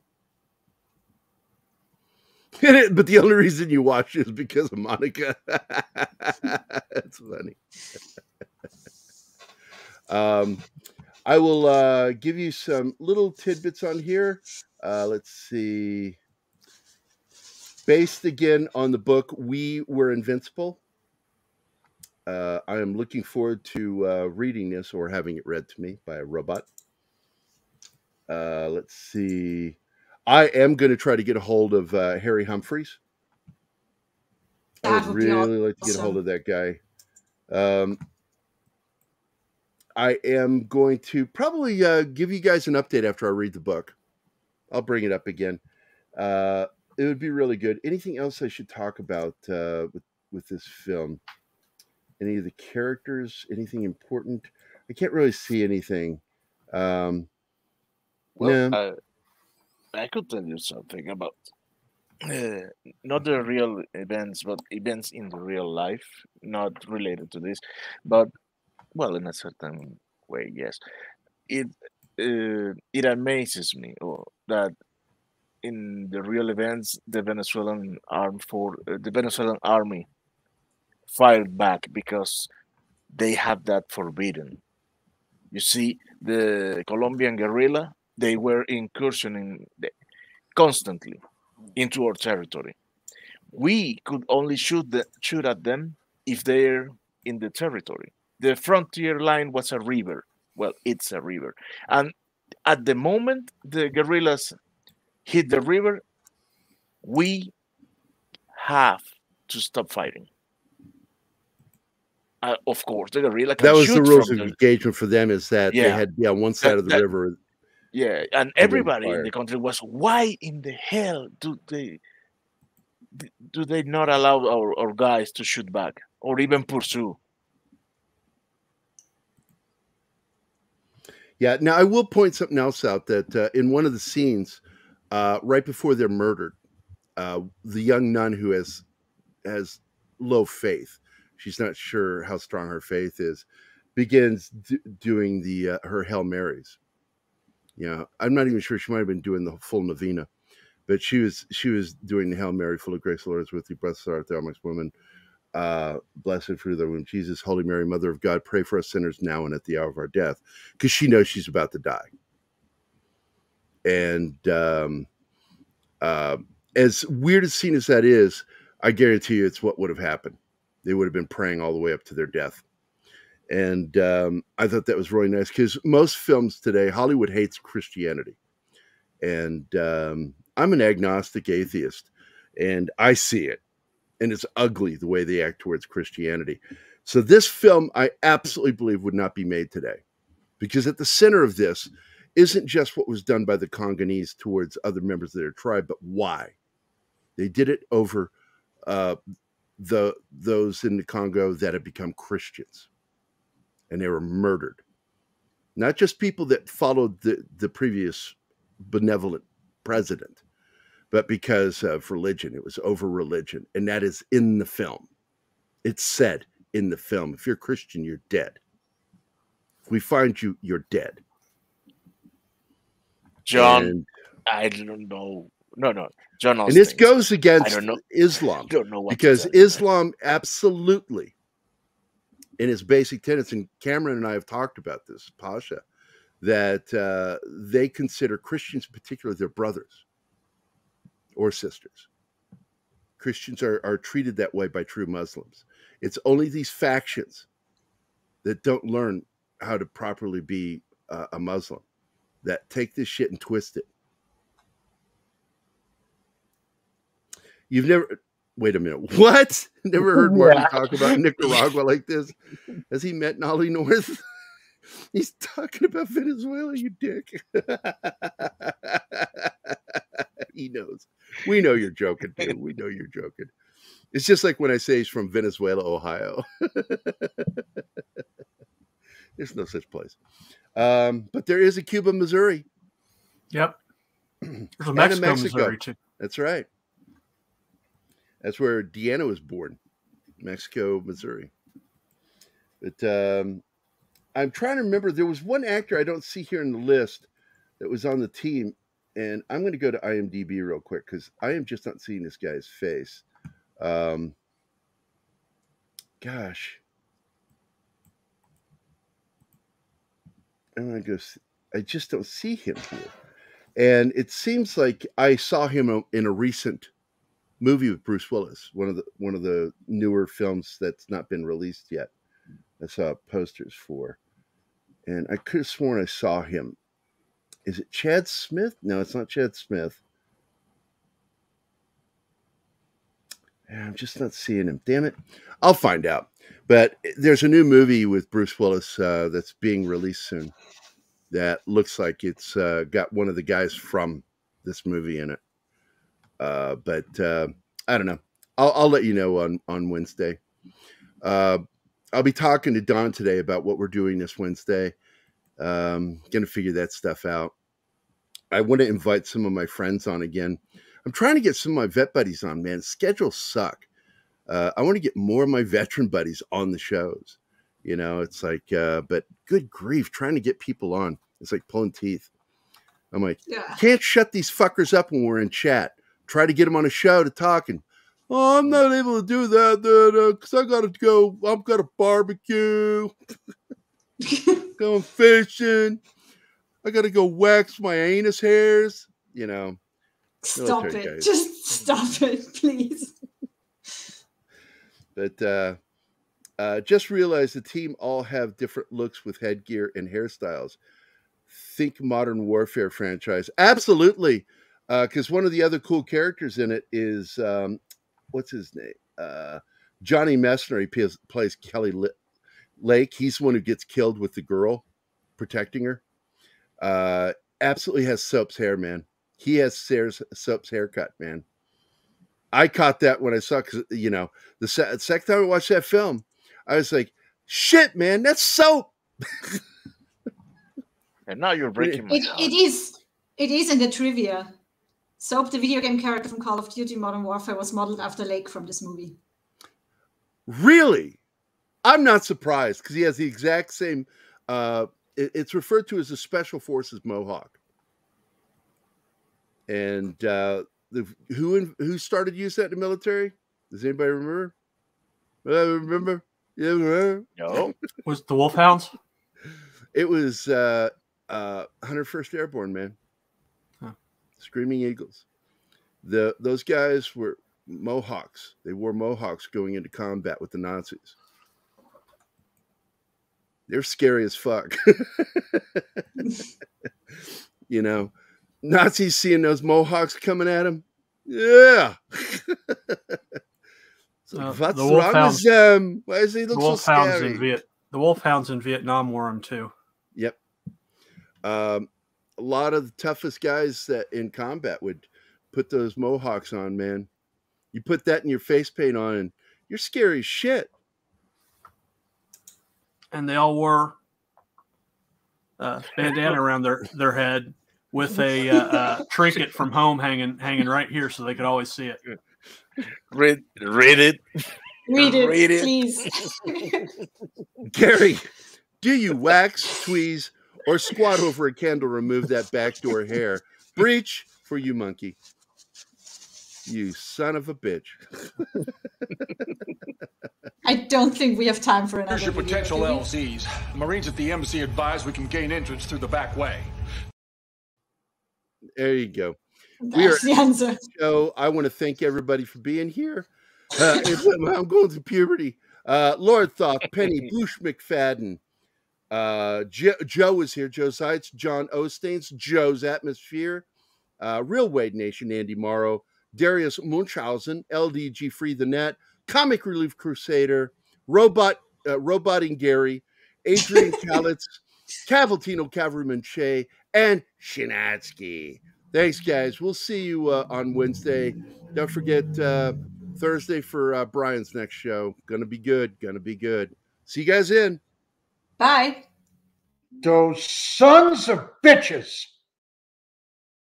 But the only reason you watch it is because of Monica. That's funny. I will give you some little tidbits on here. Let's see. Based again on the book We Were Invincible. I am looking forward to reading this or having it read to me by a robot. Let's see. I am going to try to get a hold of Harry Humphreys. I would really like to get a hold of that guy. I am going to probably give you guys an update after I read the book. I'll bring it up again. It would be really good. Anything else I should talk about with this film? Any of the characters? Anything important? I can't really see anything. Well, no. I could tell you something about not the real events, but events in the real life, not related to this, but well, in a certain way, yes. It amazes me that in the real events, the Venezuelan army fired back because they had that forbidden. You see, the Colombian guerrilla, they were incursioning constantly into our territory. We could only shoot at them if they're in the territory. The frontier line was a river. Well, it's a river. And at the moment the guerrillas hit the river, we have to stop fighting. Of course, the guerrilla can that was shoot the rules from of engagement for them, is that they had on one side of the river. Yeah, and everybody in the country was, why in the hell do they not allow our guys to shoot back or even pursue? Yeah. Now I will point something else out that in one of the scenes, right before they're murdered, the young nun who has low faith, she's not sure how strong her faith is, begins doing her Hail Marys. Yeah, I'm not even sure, she might have been doing the full novena, but she was doing the Hail Mary, full of grace, the Lord is with you, blessed art thou amongst women, blessed fruit of the womb, Jesus. Holy Mary, Mother of God, pray for us sinners now and at the hour of our death, because she knows she's about to die. And as weird a scene as that is, I guarantee you it's what would have happened. They would have been praying all the way up to their death. And I thought that was really nice, because most films today, Hollywood hates Christianity. And I'm an agnostic atheist, and I see it. And it's ugly the way they act towards Christianity. So this film, I absolutely believe, would not be made today. Because at the center of this isn't just what was done by the Congolese towards other members of their tribe, but why. They did it over those in the Congo that had become Christians. And they were murdered. Not just people that followed the previous benevolent president, but because of religion. It was over religion. And that is in the film. It's said in the film, if you're Christian, you're dead. If we find you, you're dead. John, I don't know. No. John and this goes against Islam. I don't know what because Islam absolutely, in its basic tenets, and Cameron and I have talked about this, Pasha, that they consider Christians in particular their brothers or sisters. Christians are treated that way by true Muslims. It's only these factions that don't learn how to properly be a Muslim that take this shit and twist it. You've never... Wait a minute. What? Never heard Martin talk about Nicaragua like this? Has he met Nolly North? He's talking about Venezuela, you dick. He knows. We know you're joking, too. We know you're joking. It's just like when I say he's from Venezuela, Ohio. There's no such place. But there is a Cuba, Missouri. Yep. There's a Mexico, Missouri, too. That's right. That's where Deanna was born, Mexico, Missouri. But I'm trying to remember. There was one actor I don't see here in the list that was on the team, and I'm going to go to IMDb real quick because I am just not seeing this guy's face. Gosh, I'm going to go. I just don't see him here, and it seems like I saw him in a recent movie with Bruce Willis, one of the newer films that's not been released yet. I saw posters for, and I could have sworn I saw him. Is it Chad Smith? No, it's not Chad Smith. I'm just not seeing him. Damn it. I'll find out. But there's a new movie with Bruce Willis that's being released soon that looks like it's got one of the guys from this movie in it. But I don't know. I'll let you know on Wednesday. I'll be talking to Don today about what we're doing this Wednesday. Going to figure that stuff out. I want to invite some of my friends on again. I'm trying to get some of my vet buddies on, man. Schedules suck. I want to get more of my veteran buddies on the shows. You know, it's like, but good grief, trying to get people on. It's like pulling teeth. I'm like, can't shut these fuckers up when we're in chat. Try to get them on a show to talk, and I'm not able to do that because I got to go. I've got a barbecue. Going fishing. I got to go wax my anus hairs. You know. Stop it. Guys. Just stop it, please. But just realize the team all have different looks with headgear and hairstyles. Think Modern Warfare franchise. Absolutely. Because one of the other cool characters in it is, what's his name? Johnny Messner. He plays Kelly Lake. He's the one who gets killed with the girl protecting her. Absolutely has Soap's hair, man. He has Soap's haircut, man. I caught that when I saw, because, you know, the second time I watched that film, I was like, shit, man, that's Soap. And now you're breaking my heart. It is in the trivia. Soap, the video game character from Call of Duty Modern Warfare, was modeled after Lake from this movie. Really? I'm not surprised, because he has the exact same, it's referred to as a Special Forces Mohawk. And who started using that in the military? Does anybody remember? Remember? Yeah. No. Was the Wolfhounds? It was 101st Airborne, man. Huh. Screaming Eagles. Those guys were Mohawks. They wore Mohawks going into combat with the Nazis. They're scary as fuck. You know, Nazis seeing those Mohawks coming at them. Yeah. What's wrong with them? Why does he look so scary? The Wolfhounds in Vietnam wore them too. Yep. A lot of the toughest guys that in combat would put those Mohawks on, man. You put that in your face paint on, and you're scary as shit. And they all wore bandana around their head with a trinket from home hanging right here, so they could always see it. Read it. Read it, please. Gary, do you wax, tweeze, or squat over a candle to remove that backdoor hair? Breach for you, monkey. You son of a bitch. I don't think we have time for another Here's your video, potential LZs. Marines at the embassy advise we can gain entrance through the back way. There you go. That's the answer. So I want to thank everybody for being here. I'm going through puberty. Lord Thoth, Penny, Bush McFadden, Joe is here. Joe Seitz, John Ostains, Joe's Atmosphere, Real Wade Nation, Andy Morrow, Darius Munchausen, LDG Free the Net, Comic Relief Crusader, Roboting Gerry, Adrian Kalitz, Cavaltino Cavalryman Che, and Shinatsky. Thanks, guys. We'll see you on Wednesday. Don't forget Thursday for Brian's next show. Gonna be good. See you guys in. Bye. Those sons of bitches.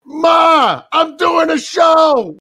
Ma, I'm doing a show.